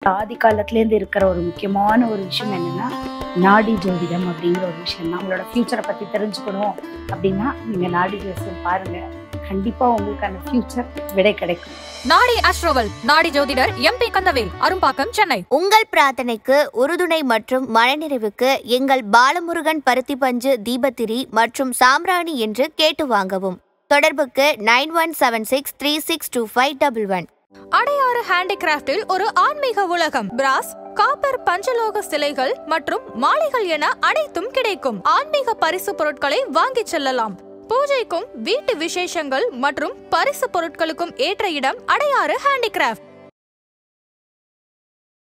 ஆதி காலத்துலேருந்து இருக்கிற ஒரு முக்கியமான ஒரு விஷயம் என்னன்னா நாடி ஜோதிடம் அப்படிங்கிற ஒரு விஷயம். நம்மளோட ஃபியூச்சரை பற்றி தெரிஞ்சுக்கணும் அப்படின்னா நீங்கள் நாடி ஜோதிடம் பாருங்க, கண்டிப்பாக உங்களுக்கான ஃபியூச்சர் விடை கிடைக்கும். நாடி ஆஸ்ட்ரோவல் நாடி ஜோதிடர் எம்பி கந்தவேல், அரும்பாக்கம், சென்னை. உங்கள் பிரார்த்தனைக்கு உறுதுணை மற்றும் மனநிறைவுக்கு எங்கள் பாலமுருகன் பருத்தி பஞ்சு தீபத்திரி மற்றும் சாம்பிராணி என்று கேட்டு வாங்கவும். தொடர்புக்கு 9176362511. அடையாறு ஹேண்டிகிராஃப்டில் ஒரு ஆன்மீக உலகம். பிராஸ், காப்பர், பஞ்சலோக சிலைகள் மற்றும் மாலைகள் என அனைத்தும் கிடைக்கும். ஆன்மீக பரிசு பொருட்களை வாங்கிச் செல்லலாம். பூஜைக்கும் வீட்டு விசேஷங்கள் மற்றும் பரிசு பொருட்களுக்கும் ஏற்ற இடம் அடையாறு ஹேண்டிகிராஃப்ட்.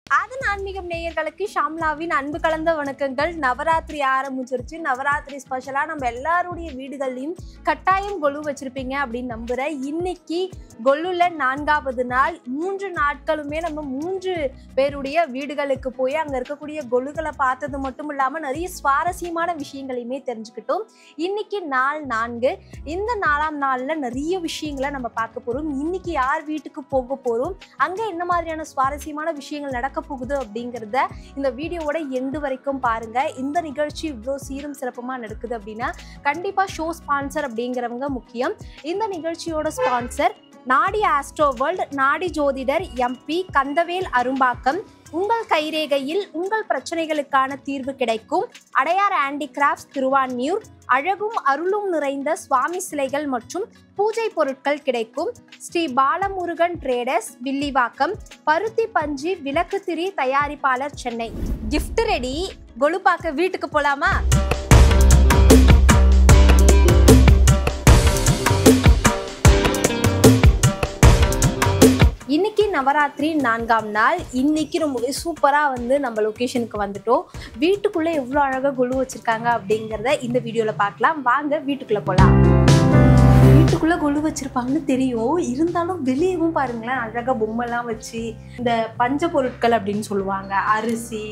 அதன் ஆன்மீகம் நேயர்களுக்கு ஷாம்லாவின் அன்பு கலந்த வணக்கங்கள். நவராத்திரி ஆரம்பிச்சிருச்சு. நவராத்திரி ஸ்பெஷலா நம்ம எல்லாருடைய வீடுகள்லையும் கட்டாயம் கொலு வச்சிருப்பீங்க அப்படின்னு நம்புறேன். இன்னைக்கு கொலுல 4வது நாள். 3 நாட்களுமே நம்ம 3 பேருடைய வீடுகளுக்கு போய் அங்க இருக்கக்கூடிய கொலுகளை பார்த்தது மட்டும் இல்லாம நிறைய சுவாரஸ்யமான விஷயங்களையுமே தெரிஞ்சுக்கிட்டோம். இன்னைக்கு நாள் 4. இந்த 4ஆம் நாள்ல நிறைய விஷயங்களை நம்ம பார்க்க போறோம். இன்னைக்கு யார் வீட்டுக்கு போக போறோம், அங்க என்ன மாதிரியான சுவாரஸ்யமான விஷயங்கள் நடக்க போகுது அப்படிங்கிறத இந்த வீடியோவோட எண்டு வரைக்கும் பாருங்க. இந்த நிகழ்ச்சி இவ்வளோ சீரும் சிறப்புமா நடக்குது அப்படின்னா கண்டிப்பா ஷோ ஸ்பான்சர் அப்படிங்கிறவங்க முக்கியம். இந்த நிகழ்ச்சியோட ஸ்பான்சர் நாடி ஆஸ்ட்ரோ வேர்ல்ட், நாடி ஜோதிடர் எம்பி கந்தவேல், அரும்பாக்கம். உங்கள் கைரேகையில் உங்கள் பிரச்சனைகளுக்கான தீர்வு கிடைக்கும். அடையார் ஹேண்டிகிராஃப்ட்ஸ், திருவான்மியூர். அழகும் அருளும் நிறைந்த சுவாமி சிலைகள் மற்றும் பூஜை பொருட்கள் கிடைக்கும். ஸ்ரீ பாலமுருகன் ட்ரேடர்ஸ், வில்லிவாக்கம். பருத்தி பஞ்சு விளக்கு திரி தயாரிப்பாளர், சென்னை. Gift ready. கொலு பார்க்க வீட்டுக்கு போலாமா? இன்னைக்கு நவராத்திரி 4ஆம் நாள். இன்னைக்கு ரொம்பவே சூப்பராக நம்ம லொக்கேஷனுக்கு வந்துட்டோம். வீட்டுக்குள்ளே எவ்வளோ அழகாக கொலு வச்சுருக்காங்க அப்படிங்கிறத இந்த வீடியோவில் பார்க்கலாம். வாங்க வீட்டுக்குள்ளே போகலாம். வீட்டுக்குள்ளே கொலு வச்சுருப்பாங்கன்னு தெரியும், இருந்தாலும் வெளியவும் பாருங்களேன் அழகாக பொம்மைலாம் வச்சு இந்த பஞ்ச பொருட்கள் அப்படின்னு சொல்லுவாங்க. அரிசி,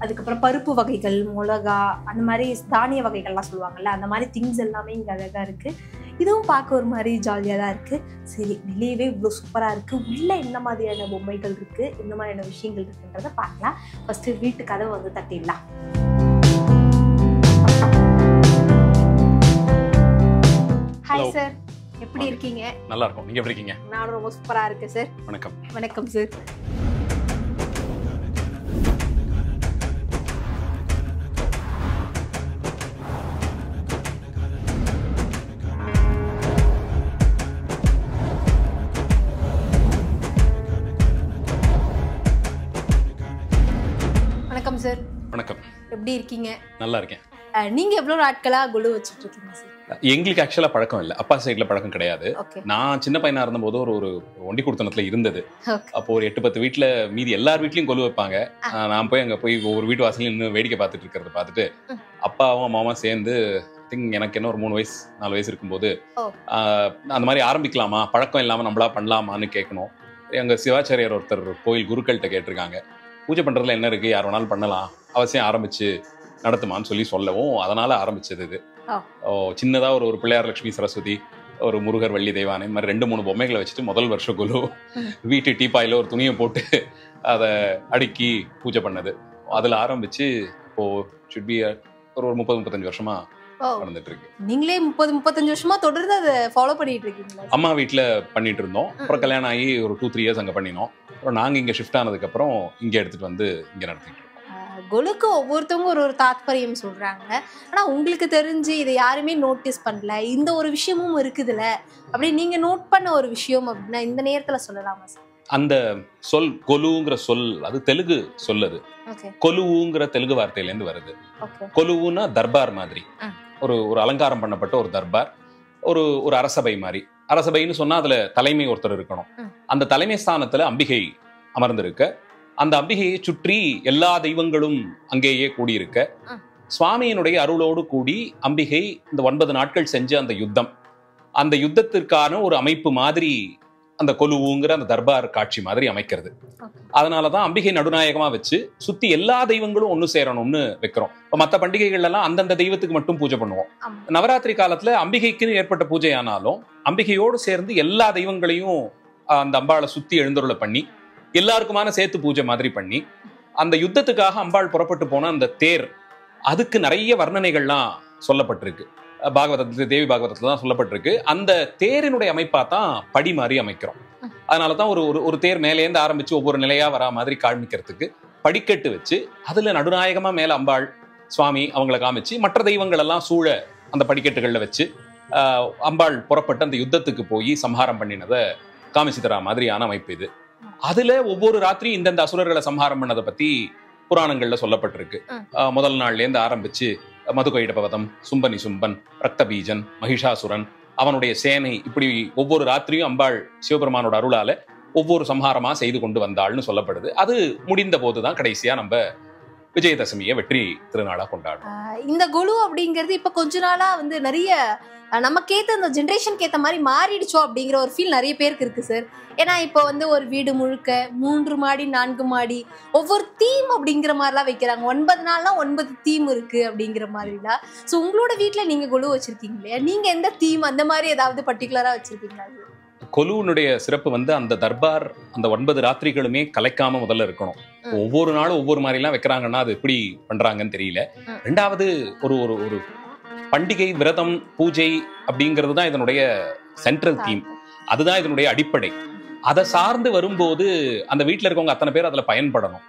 அதுக்கப்புறம் பருப்பு வகைகள், மிளகா, அந்த மாதிரி தானிய வகைகள்லாம் சொல்லுவாங்கல்ல, அந்த மாதிரி திங்ஸ் எல்லாமே இங்கே அழகாக இருக்குது. இதுவும் பார்க்க ஒரு மாதிரி ஜாலியாக தான் இருக்குது. சரி, வெளியவே இவ்வளோ சூப்பராக இருக்குது. உள்ளே என்ன மாதிரியான பொம்மைகள் இருக்குது, என்ன மாதிரியான விஷயங்கள் இருக்குன்றதை பார்க்கலாம். ஃபஸ்ட்டு வீட்டு கதவை தட்டிடலாம். ஹாய் சார், எப்படி இருக்கீங்க? நல்லா இருக்கும். நீங்க எப்படி இருக்கீங்க? நானும் ரொம்ப சூப்பராக இருக்கேன் சார். வணக்கம். வணக்கம் சார். வணக்கம் சார். வணக்கம். எப்படி இருக்கீங்க? நல்லா இருக்கேன். நீங்க எவ்வளவு நாட்களா கொலு வச்சுட்டு இருக்கீங்க சார்? எங்களுக்கு ஆக்சுவலா பழக்கம் இல்லை, அப்பா சைட்ல பழக்கம் கிடையாது. நான் சின்ன பையனா இருந்தபோது ஒரு ஒண்டி குடுத்தனத்துல இருந்தது. அப்போ ஒரு 8-10 வீட்டுல மீதி எல்லார் வீட்லயும் கொலு வைப்பாங்க. நான் போய் அங்க போய் ஒரு வீட்டு வாசலையும் நின்று வேடிக்கை பார்த்துட்டு இருக்கிறத பார்த்துட்டு அப்பாவும் அம்மாவும் சேர்ந்து எனக்கு என்ன ஒரு 3 வயசு 4 வயசு இருக்கும்போது அந்த மாதிரி ஆரம்பிக்கலாமா, பழக்கம் இல்லாம நம்மளா பண்ணலாமான்னு கேட்கணும். எங்க சிவாச்சாரியார் ஒருத்தர் கோயில் குருக்கள்கிட்ட கேட்டிருக்காங்க, பூஜை பண்றதுல என்ன இருக்கு, யார் வேணாலும் பண்ணலாம், அவசியம் ஆரம்பிச்சு நடத்துமான்னு சொல்லவும் அதனால ஆரம்பிச்சது இது. சின்னதா ஒரு பிள்ளையார், லட்சுமி, சரஸ்வதி, ஒரு முருகர், வள்ளி தெய்வானை, இந்த மாதிரி 2-3 பொம்மைகளை வச்சுட்டு முதல் வருஷம் குழு வீட்டு டீப்பாயில ஒரு துணியை போட்டு அதை அடுக்கி பூஜை பண்ணது. அதுல ஆரம்பிச்சு இப்போ ஷுட் பி ஒரு 30-35 வருஷமா நடந்துட்டு இருக்கு. நீங்களே 30-35 வருஷமா தொடர்ந்து அதை ஃபாலோ பண்ணிட்டு இருக்கீங்களா? அம்மா வீட்டுல பண்ணிட்டு இருந்தோம். அப்புறம் கல்யாணம் ஆகி ஒரு 2-3 இயர்ஸ் அங்க பண்ணினோம். அப்புறம் நாங்க இங்க ஷிஃப்ட் ஆனதுக்கு அப்புறம் இங்க எடுத்துட்டு வந்து இங்க நடத்திட்டு இருக்கோம். கொலுக்கு ஒவ்வொருத்தவங்க ஒரு தாத்பரியம் சொல்றாங்க. ஆனா உங்களுக்கு தெரிஞ்சு இதை யாருமே நோட்டீஸ் பண்ணல, இந்த ஒரு விஷயமும் இருக்குதுல அப்படி நீங்க நோட் பண்ண ஒரு விஷயம் அப்படின்னா இந்த நேரத்துல சொல்லலாமா சார்? அந்த சொல் கொலுங்கிற சொல் அது தெலுங்கு சொல்லது. கொலுவுங்கிற தெலுங்கு வார்த்தையில இருந்து வருது. கொலுவுன்னா தர்பார் மாதிரி, ஒரு அலங்காரம் பண்ணப்பட்ட ஒரு தர்பார், ஒரு அரசபை மாதிரி. அரசபைன்னு சொன்னா அதுல தலைமை ஒருத்தர் இருக்கணும். அந்த தலைமை ஸ்தானத்துல அம்பிகை அமர்ந்திருக்க, அந்த அம்பிகையை சுற்றி எல்லா தெய்வங்களும் அங்கேயே கூடியிருக்க, சுவாமியினுடைய அருளோடு கூடி அம்பிகை இந்த 9 நாட்கள் செஞ்ச அந்த யுத்தத்திற்கான ஒரு அமைப்பு மாதிரி அந்த கொலுவுங்கிற அந்த தர்பார் காட்சி மாதிரி அமைக்கிறது. அதனாலதான் அம்பிகை நடுநாயகமா வச்சு சுத்தி எல்லா தெய்வங்களும் ஒண்ணு சேரணும்னு வைக்கிறோம். இப்ப மற்ற பண்டிகைகள் எல்லாம் அந்தந்த தெய்வத்துக்கு மட்டும் பூஜை பண்ணுவோம். நவராத்திரி காலத்துல அம்பிகைக்குன்னு ஏற்பட்ட பூஜை ஆனாலும் அம்பிகையோடு சேர்ந்து எல்லா தெய்வங்களையும் அந்த அம்பாளை சுத்தி எழுந்தருளை பண்ணி எல்லாருக்குமான சேர்த்து பூஜை மாதிரி பண்ணி அந்த யுத்தத்துக்காக அம்பாள் புறப்பட்டு போன அந்த தேர், அதுக்கு நிறைய வர்ணனைகள்லாம் சொல்லப்பட்டிருக்கு. பாகவதத்துல, தேவி பாகவதத்துல தான் சொல்லப்பட்டிருக்கு. அந்த தேரினுடைய அமைப்பா தான் படி மாதிரி அமைக்கிறோம். அதனாலதான் ஒரு தேர் மேலேந்து ஆரம்பிச்சு ஒவ்வொரு நிலையா வரா மாதிரி காண்பிக்கிறதுக்கு படிக்கட்டு வச்சு அதுல நடுநாயகமா மேல அம்பாள் சுவாமி அவங்களை காமிச்சு மற்ற தெய்வங்கள் எல்லாம் சூழ அந்த படிக்கட்டுகள்ல வச்சு அம்பாள் புறப்பட்டு அந்த யுத்தத்துக்கு போய் சம்ஹாரம் பண்ணினதை காமிச்சு தரா மாதிரியான அமைப்பு இது. அதுல ஒவ்வொரு ராத்திரியும் இந்தந்த அசுரர்களை சம்ஹாரம் பண்ணதை பத்தி புராணங்கள்ல சொல்லப்பட்டிருக்கு. முதல் நாள்ல இருந்து ஆரம்பிச்சு மதுகைடபவதம், சும்பனி சும்பன், ரக்தபீஜன், மகிஷாசுரன், அவனுடைய சேனை, இப்படி ஒவ்வொரு ராத்திரியும் அம்பாள் சிவபெருமானோட அருளால ஒவ்வொரு சம்ஹாரமா செய்து கொண்டு வந்தாள்னு சொல்லப்படுது. அது முடிந்த போதுதான் கடைசியா நம்ம விஜயதசமியை வெற்றி திருநாளா கொண்டாடும். இந்த குழு அப்படிங்கிறது இப்ப கொஞ்ச நாளா நிறைய நமக்கேத்த இந்த ஜென்ரேஷனுக்கு ஏத்த மாதிரி மாறிடுச்சோ அப்படிங்கிற ஒரு ஃபீல் நிறைய பேருக்கு இருக்கு சார். ஏன்னா இப்போ ஒரு வீடு முழுக்க 3 மாடி 4 மாடி ஒவ்வொரு தீம் அப்படிங்கிற மாதிரிலாம் வைக்கிறாங்க. 9 நாள்னா 9 தீம் இருக்கு அப்படிங்கிற மாதிரிலாம். ஸோ உங்களோட வீட்டுல நீங்க குழு வச்சிருக்கீங்க இல்லையா? நீங்க எந்த தீம் அந்த மாதிரி ஏதாவது பர்டிகுலரா வச்சிருக்கீங்களா? கொலுனுடைய சிறப்பு அந்த தர்பார் அந்த 9 ராத்திரிகளுமே கலைக்காம முதல்ல இருக்கணும். ஒவ்வொரு நாளும் ஒவ்வொரு மாதிரி எல்லாம் வைக்கிறாங்கன்னா அது எப்படி பண்றாங்கன்னு தெரியல. ரெண்டாவது ஒரு பண்டிகை, விரதம், பூஜை அப்படிங்கிறது தான் இதனுடைய சென்ட்ரல் தீம். அதுதான் இதனுடைய அடிப்படை. அதை சார்ந்து வரும்போது அந்த வீட்டுல இருக்கவங்க அத்தனை பேர் அதுல பயன்படணும்.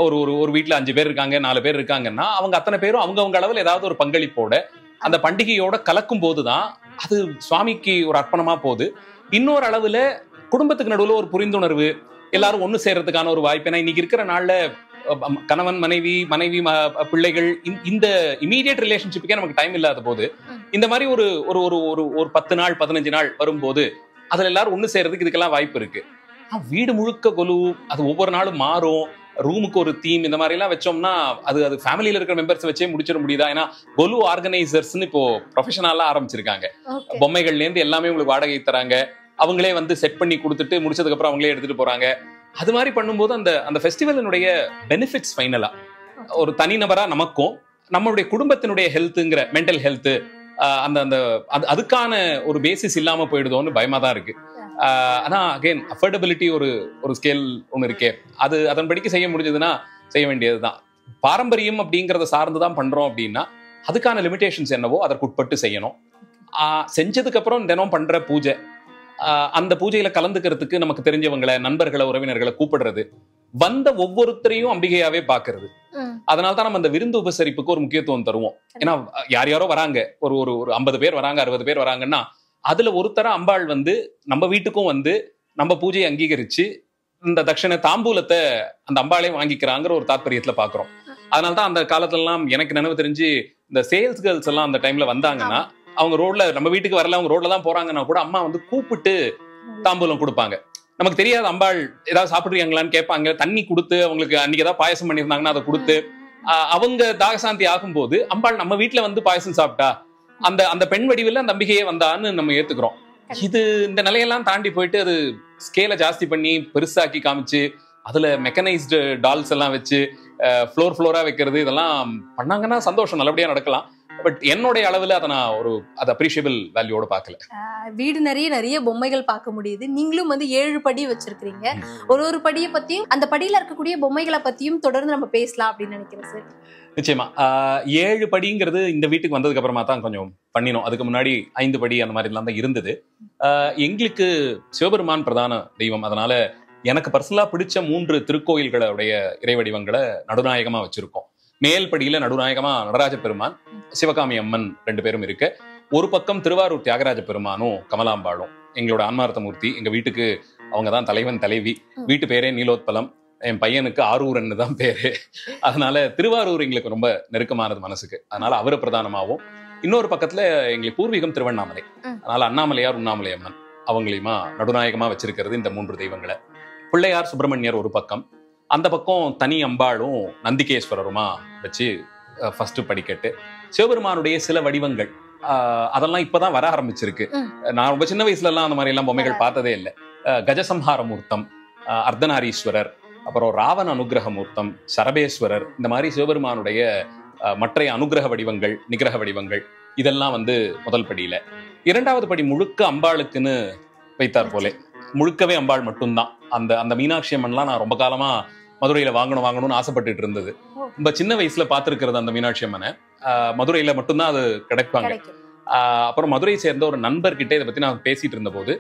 ஒரு வீட்டுல 5 பேர் இருக்காங்க, 4 பேர் இருக்காங்கன்னா அவங்க அத்தனை பேரும் அவங்கவுங்க அளவில் ஏதாவது ஒரு பங்களிப்போட அந்த பண்டிகையோட கலக்கும் போதுதான் அது சுவாமிக்கு ஒரு அர்ப்பணமா போகுது. இன்னொரு அளவுல குடும்பத்துக்கு நடுவில் ஒரு புரிந்துணர்வு, எல்லாரும் ஒண்ணு சேர்றதுக்கான ஒரு வாய்ப்பு. ஏன்னா இன்னைக்கு இருக்கிற நாள்ல கணவன் மனைவி பிள்ளைகள் இந்த இமீடியட் ரிலேஷன்ஷிப்புக்கே நமக்கு டைம் இல்லாத போது இந்த மாதிரி ஒரு 10 நாள் 15 நாள் வரும்போது அதுல எல்லாரும் ஒண்ணு சேர்றதுக்கு இதுக்கெல்லாம் வாய்ப்பு இருக்கு. வீடு முழுக்க கொலு, அது ஒவ்வொரு நாளும் மாறும். ரூமுக்கு ஒரு தீம், இந்த மாதிரி எல்லாம் வச்சோம்னா அது ஃபேமிலியில இருக்கிற மெம்பர்ஸ் வச்சே முடிச்சிட முடியுதா? ஏன்னா கொலு ஆர்கனைசர்ஸ்னு இப்போ ப்ரொஃபஷனலா ஆரம்பிச்சிருக்காங்க. பொம்மைகள்ல இருந்து எல்லாமே உங்களுக்கு வாடகை தராங்க. அவங்களே செட் பண்ணி கொடுத்துட்டு முடிச்சதுக்கு அப்புறம் அவங்களே எடுத்துட்டு போறாங்க. அது மாதிரி பண்ணும்போது அந்த ஃபெஸ்டிவலினுடைய பெனிஃபிட்ஸ் ஃபைனலா ஒரு தனிநபரா நமக்கும் நம்மளுடைய குடும்பத்தினுடைய ஹெல்த்துங்கிற மென்டல் ஹெல்த் அதுக்கான ஒரு பேசிஸ் இல்லாம போயிடுதோன்னு பயமா தான் இருக்கு. ஆனா அகைன் அஃபோர்டபிலிட்டி ஒரு ஸ்கேல் ஒன்று இருக்கே, அது அதன்படிக்கு செய்ய முடிஞ்சதுன்னா செய்ய வேண்டியதுதான். பாரம்பரியம் அப்படிங்கறத சார்ந்துதான் பண்றோம் அப்படின்னா அதுக்கான லிமிடேஷன்ஸ் என்னவோ அதற்கு உட்பட்டு செய்யணும். செஞ்சதுக்கு அப்புறம் தினம் பண்ற பூஜை, அந்த பூஜையில கலந்துக்கிறதுக்கு நமக்கு தெரிஞ்சவங்களை, நண்பர்களை, உறவினர்களை கூப்பிடுறது, வந்த ஒவ்வொருத்தரையும் அம்பிகையாவே பாக்குறது. அதனால்தான் நம்ம அந்த விருந்து உபசரிப்புக்கு ஒரு முக்கியத்துவம் தருவோம். ஏன்னா யாரோ வராங்க, ஒரு 50 பேர் வராங்க, 60 பேர் வராங்கன்னா அதுல ஒருத்தர அம்பாள் நம்ம வீட்டுக்கும் நம்ம பூஜையை அங்கீகரிச்சு இந்த தட்சணை தாம்பூலத்தை அந்த அம்பாளே வாங்கிக்கிறாங்கிற ஒரு தாற்பயத்துல பாக்குறோம். அதனால்தான் அந்த காலத்துல எல்லாம் எனக்கு நினைவு தெரிஞ்சு இந்த சேல்ஸ் கேர்ள்ஸ் எல்லாம் அந்த டைம்ல வந்தாங்கன்னா அவங்க ரோட்ல, நம்ம வீட்டுக்கு வரல, அவங்க ரோட்ல தான் போறாங்கன்னா கூட அம்மா கூப்பிட்டு தாம்பூலம் கொடுப்பாங்க. நமக்கு தெரியாது அம்பாள் ஏதாவது சாப்பிடுறீங்களான்னு கேட்பாங்க. தண்ணி கொடுத்து அவங்களுக்கு அன்னைக்கு ஏதாவது பாயசம் பண்ணியிருந்தாங்கன்னா அதை கொடுத்து அவங்க தாகசாந்தி ஆகும்போது அம்பாள் நம்ம வீட்டுல பாயசம் சாப்பிட்டா அந்த பெண் வடிவில் அந்த அம்பிகையே வந்தான்னு நம்ம ஏத்துக்கிறோம். இந்த நிலையெல்லாம் தாண்டி போயிட்டு அது ஸ்கேலை ஜாஸ்தி பண்ணி பெருசாக்கி காமிச்சு அதுல மெக்கனைஸ்டு டால்ஸ் எல்லாம் வச்சு ஃப்ளோரா வைக்கிறது, இதெல்லாம் பண்ணாங்கன்னா சந்தோஷம், நல்லபடியா நடக்கலாம். பட் என்னுடைய அளவுல அதை நான் அது அப்ரிஷியபிள் வேல்யூவோட பார்க்கல. வீடு நிறைய பொம்மைகள் பார்க்க முடியுது. நீங்களும் 7 படி வச்சிருக்கீங்க. ஒரு படியை பத்தியும் அந்த படியில இருக்கக்கூடிய பொம்மைகளை பத்தியும் தொடர்ந்து நம்ம பேசலாம் அப்படின்னு நினைக்கிறேன் சார். நிச்சயமா 7 படிங்கிறது இந்த வீட்டுக்கு வந்ததுக்கு அப்புறமா தான் கொஞ்சம் பண்ணினோம். அதுக்கு முன்னாடி 5 படி அந்த மாதிரி எல்லாம் தான் இருந்தது. எங்களுக்கு சிவபெருமான் பிரதான தெய்வம். அதனால எனக்கு பர்சனலா பிடிச்ச 3 திருக்கோயில்களுடைய இறை வடிவங்களை நடுநாயகமா வச்சிருக்கோம். மேல் படியில நடுநாயகமா நடராஜ பெருமான், சிவகாமி அம்மன் 2 பேரும் இருக்கு. ஒரு பக்கம் திருவாரூர் தியாகராஜ பெருமானும் கமலாம்பாளும் எங்களோட ஆன்மார்த்த மூர்த்தி. எங்க வீட்டுக்கு அவங்க தான் தலைவன் தலைவி. வீட்டு பேரே நீலோத்பலம். என் பையனுக்கு ஆரூரன்னு தான் பேரு. அதனால திருவாரூர் எங்களுக்கு ரொம்ப நெருக்கமானது மனசுக்கு. அதனால அவரு பிரதானமாகவும், இன்னொரு பக்கத்துல எங்களுக்கு பூர்வீகம் திருவண்ணாமலை. அதனால அண்ணாமலையார், உண்ணாமலை அம்மன் அவங்களையுமா நடுநாயகமா வச்சிருக்கிறது இந்த 3 தெய்வங்களை. பிள்ளையார் சுப்பிரமணியர் ஒரு பக்கம், அந்த பக்கம் தனி அம்பாளும் நந்திகேஸ்வரருமா வச்சு ஃபர்ஸ்ட் படிக்கட்டு. சிவபெருமானுடைய சில வடிவங்கள் அதெல்லாம் இப்பதான் வர ஆரம்பிச்சிருக்கு. நான் ரொம்ப சின்ன வயசுல எல்லாம் அந்த மாதிரி எல்லாம் பொம்மைகள் பார்த்ததே இல்லை. கஜசம்ஹார மூர்த்தம், அர்த்தநாரீஸ்வரர், அப்புறம் ராவண அனுகிரக மூர்த்தம், சரபேஸ்வரர், இந்த மாதிரி சிவபெருமானுடைய மற்ற அனுகிரக வடிவங்கள், நிகிரக வடிவங்கள் இதெல்லாம் முதல் படியில. 2வது படி முழுக்க அம்பாளுக்குன்னு வைத்தார் போலே முழுக்கவே அம்பாள் மட்டும்தான். அந்த அந்த மீனாட்சி அம்மன்லாம் நான் ரொம்ப காலமா மதுரையில வாங்கணும்னு ஆசைப்பட்டுட்டு இருந்தது. ரொம்ப சின்ன வயசுல பார்த்துருக்கிறது அந்த மீனாட்சி அம்மனை. மதுரையில மட்டும்தான் அது கிடைப்பாங்க. அப்புறம் மதுரையை சேர்ந்த ஒரு நண்பர்கிட்ட இதை பத்தி நான் பேசிட்டு இருந்த போது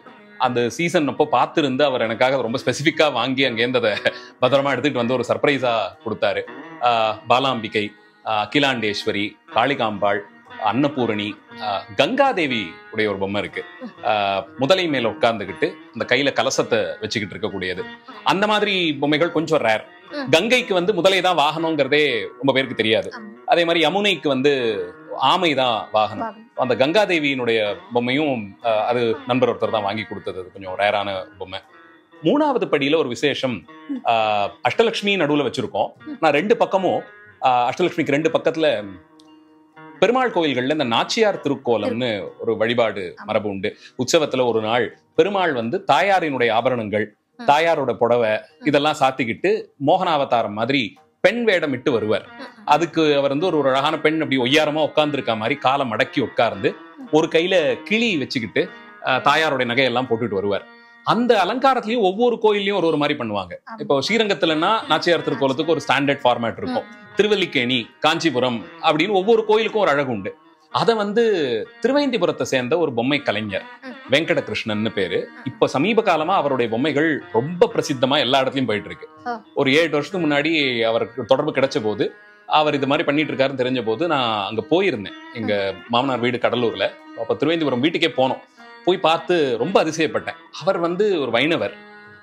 அந்த சீசன் அப்போ பார்த்துருந்து அவர் எனக்காக ரொம்ப ஸ்பெசிஃபிக்கா வாங்கி அங்கேருந்து அதை பத்திரமா எடுத்துட்டு வந்து ஒரு சர்ப்ரைஸா கொடுத்தாரு. பாலாம்பிகை, அகிலாண்டேஸ்வரி, காளிகாம்பாள், அன்னபூரணி, கங்காதேவி உடைய ஒரு பொம்மை இருக்கு. முதலை மேல உட்கார்ந்துகிட்டு அந்த கையில கலசத்தை வச்சுக்கிட்டு இருக்கக்கூடியது. அந்த மாதிரி பொம்மைகள் கொஞ்சம் ரேர். கங்கைக்கு வந்து முதலை தான் வாகனம்ங்கிறதே ரொம்ப பேருக்கு தெரியாது. அதே மாதிரி யமுனைக்கு வந்து ஆமை தான் வாகனம். அந்த கங்காதேவியினுடைய பொம்மையும் அது நண்பர் ஒருத்தர் தான் வாங்கி கொடுத்தது. அது கொஞ்சம் ரேரான பொம்மை. 3வது படியில ஒரு விசேஷம். அஷ்டலட்சுமி நடுவுல வச்சிருக்கோம். நான் 2 பக்கமும் அஷ்டலட்சுமிக்கு 2 பக்கத்துல பெருமாள் கோயில்கள்ல இந்த நாச்சியார் திருக்கோலம்னு ஒரு வழிபாடு மரபு உண்டு. உற்சவத்துல ஒரு நாள் பெருமாள் வந்து தாயாரினுடைய ஆபரணங்கள், தாயாரோட புடவை இதெல்லாம் சாத்திக்கிட்டு மோகனாவதாரம் மாதிரி பெண் வேடம் இட்டு வருவார். அதுக்கு அவர் வந்து ஒரு அழகான பெண் அப்படி ஒய்யாரமா உட்கார்ந்து இருக்க மாதிரி காலை மடக்கி உட்கார்ந்து ஒரு கையில கிளி வச்சுக்கிட்டு தாயாரோட நகையெல்லாம் போட்டுட்டு வருவார். அந்த அலங்காரத்திலயும் ஒவ்வொரு கோயிலையும் ஒரு மாதிரி பண்ணுவாங்க. இப்போ ஸ்ரீரங்கத்துலன்னா நாச்சியார் திருக்கோலத்துக்கு ஒரு ஸ்டாண்டர்ட் ஃபார்மேட் இருக்கும். திருவல்லிக்கேணி, காஞ்சிபுரம் அப்படின்னு ஒவ்வொரு கோயிலுக்கும் ஒரு அழகு உண்டு. அதை வந்து திருவேந்திபுரத்தை சேர்ந்த ஒரு பொம்மை கலைஞர் வெங்கடகிருஷ்ணன் பேரு. இப்ப சமீப காலமா அவருடைய பொம்மைகள் ரொம்ப பிரசித்தமா எல்லா இடத்துலயும் போயிட்டு இருக்கு. ஒரு 7 வருஷத்துக்கு முன்னாடி அவருக்கு தொடர்பு கிடைச்ச போது அவர் இது மாதிரி பண்ணிட்டு இருக்காருன்னு தெரிஞ்ச போது நான் அங்க போயிருந்தேன். எங்க மாமனார் வீடு கடலூர்ல. அப்ப திருவேந்திபுரம் வீட்டுக்கே போனோம். போய் பார்த்து ரொம்ப அதிசயப்பட்டேன். அவர் வந்து ஒரு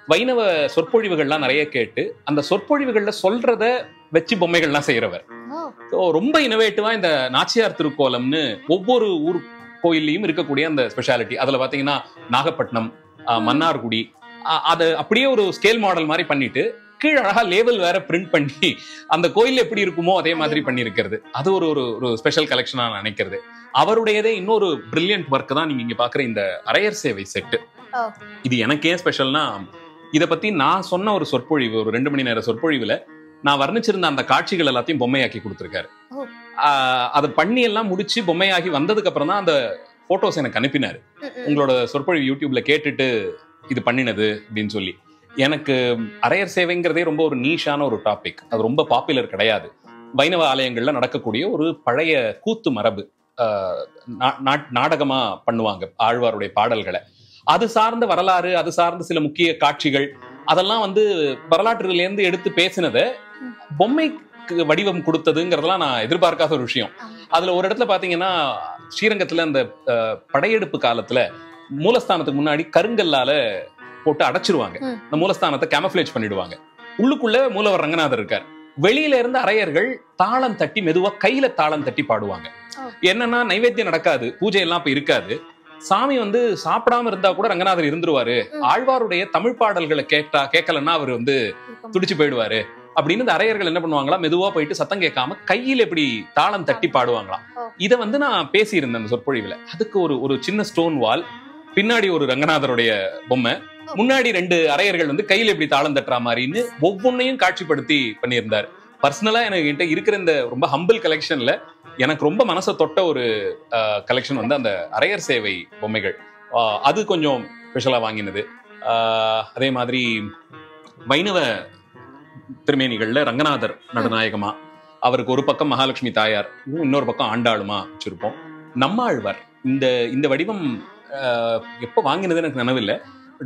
வைணவ சொற்பொழிவுகள்லாம் நிறைய கேட்டு அந்த சொற்பொழிவுகள்ல சொல்றத வச்சு பொம்மைகள்லாம் செய்யறவர். ரொம்ப இனோவேட்டிவா இந்த நாச்சியார் திருக்கோலம்னு ஒவ்வொரு ஊர் கோயில்லையும் இருக்கக்கூடிய அந்த ஸ்பெஷாலிட்டி. அதுல பாத்தீங்கன்னா நாகப்பட்டினம், மன்னார்குடி, அதை அப்படியே ஒரு ஸ்கேல் மாடல் மாதிரி பண்ணிட்டு கீழே அழகா லேபிள் வேற பிரிண்ட் பண்ணி அந்த கோயில் எப்படி இருக்குமோ அதே மாதிரி பண்ணிருக்கிறது. அது ஒரு ஒரு ஸ்பெஷல் கலெக்ஷனா நான் நினைக்கிறது. அவருடையதே இன்னொரு பிரில்லியன்ட் ஒர்க் தான் நீங்க இங்க பாக்குற இந்த அரையர் சேவை செட்டு. இது எனக்கு ஏன் ஸ்பெஷல்னா, இதை பத்தி நான் சொன்ன ஒரு சொற்பொழிவு, ஒரு 2 மணி நேர சொற்பொழிவுல நான் வர்ணிச்சிருந்த அந்த காட்சிகள் எல்லாத்தையும் பொம்மையாக்கி கொடுத்திருக்காரு. அதை பண்ணி எல்லாம் முடிச்சு பொம்மையாகி வந்ததுக்கு அப்புறம் தான் அந்த போட்டோஸ் எனக்கு அனுப்பினாரு. உங்களோட சொற்பொழிவு யூடியூப்ல கேட்டுட்டு இது பண்ணினது அப்படின்னு சொல்லி. எனக்கு அரையர் சேவைங்கிறதே ரொம்ப ஒரு நீஷான ஒரு டாபிக். அது ரொம்ப பாப்புலர் கிடையாது. வைணவ ஆலயங்கள்ல நடக்கக்கூடிய ஒரு பழைய கூத்து மரபு. நாடகமா பண்ணுவாங்க ஆழ்வாருடைய பாடல்களை. அது சார்ந்த வரலாறு, அது சார்ந்த சில முக்கிய காட்சிகள், அதெல்லாம் வந்து வரலாற்றுல இருந்து எடுத்து பேசினத பொம்மைக்கு வடிவம் கொடுத்ததுங்கிறதெல்லாம் நான் எதிர்பார்க்காத ஒரு விஷயம். அதுல ஒரு இடத்துல பாத்தீங்கன்னா, ஸ்ரீரங்கத்துல அந்த படையெடுப்பு காலத்துல மூலஸ்தானத்துக்கு முன்னாடி கருங்கல்லால போட்டு அடைச்சிருவாங்க. இந்த மூலஸ்தானத்தை கேமஃபிளேஜ் பண்ணிடுவாங்க. உள்ளுக்குள்ள மூலவர் ரங்கநாதர் இருக்கார். வெளியில இருந்து அரையர்கள் தாளம் தட்டி மெதுவா கையில தாளம் தட்டி பாடுவாங்க. என்னன்னா, நைவேத்தியம் நடக்காது, பூஜை எல்லாம் இப்ப இருக்காது. சாமி வந்து சாப்பிடாம இருந்தா கூட ரங்கநாதர் இருந்துருவாரு. ஆழ்வாருடைய தமிழ் பாடல்களை கேட்கலன்னா அவர் வந்து துடிச்சு போயிடுவாரு அப்படின்னு இந்த அரையர்கள் என்ன பண்ணுவாங்களா, மெதுவா போயிட்டு சத்தம் கேட்காம கையில இப்படி தாளம் தட்டி பாடுவாங்களாம். இதை வந்து நான் பேசியிருந்தேன் அந்த சொற்பொழிவுல. அதுக்கு ஒரு சின்ன ஸ்டோன் வால், பின்னாடி ஒரு ரங்கநாதருடைய பொம்மை, முன்னாடி 2 அரையர்கள் வந்து கையில இப்படி தாளம் தட்டுற மாதிரின்னு ஒவ்வொன்னையும் காட்சிப்படுத்தி பண்ணியிருந்தார். பர்சனலா எனக்கு இருக்கிற இந்த ரொம்ப ஹம்பிள் கலெக்ஷன்ல எனக்கு ரொம்ப மனசை தொட்ட ஒரு கலெக்ஷன் வந்து அந்த அரையர் சேவை பொம்மைகள். அது கொஞ்சம் ஸ்பெஷலா வாங்கினது. அதே மாதிரி வைணவ திருமேனிகள்ல ரங்கநாதர் நடுநாயகமா, அவருக்கு ஒரு பக்கம் மகாலட்சுமி தாயார், இன்னொரு பக்கம் ஆண்டாளுமா வச்சிருப்போம். நம்மாழ்வார் இந்த வடிவம் எப்ப வாங்கினது எனக்கு நினைவில்லை.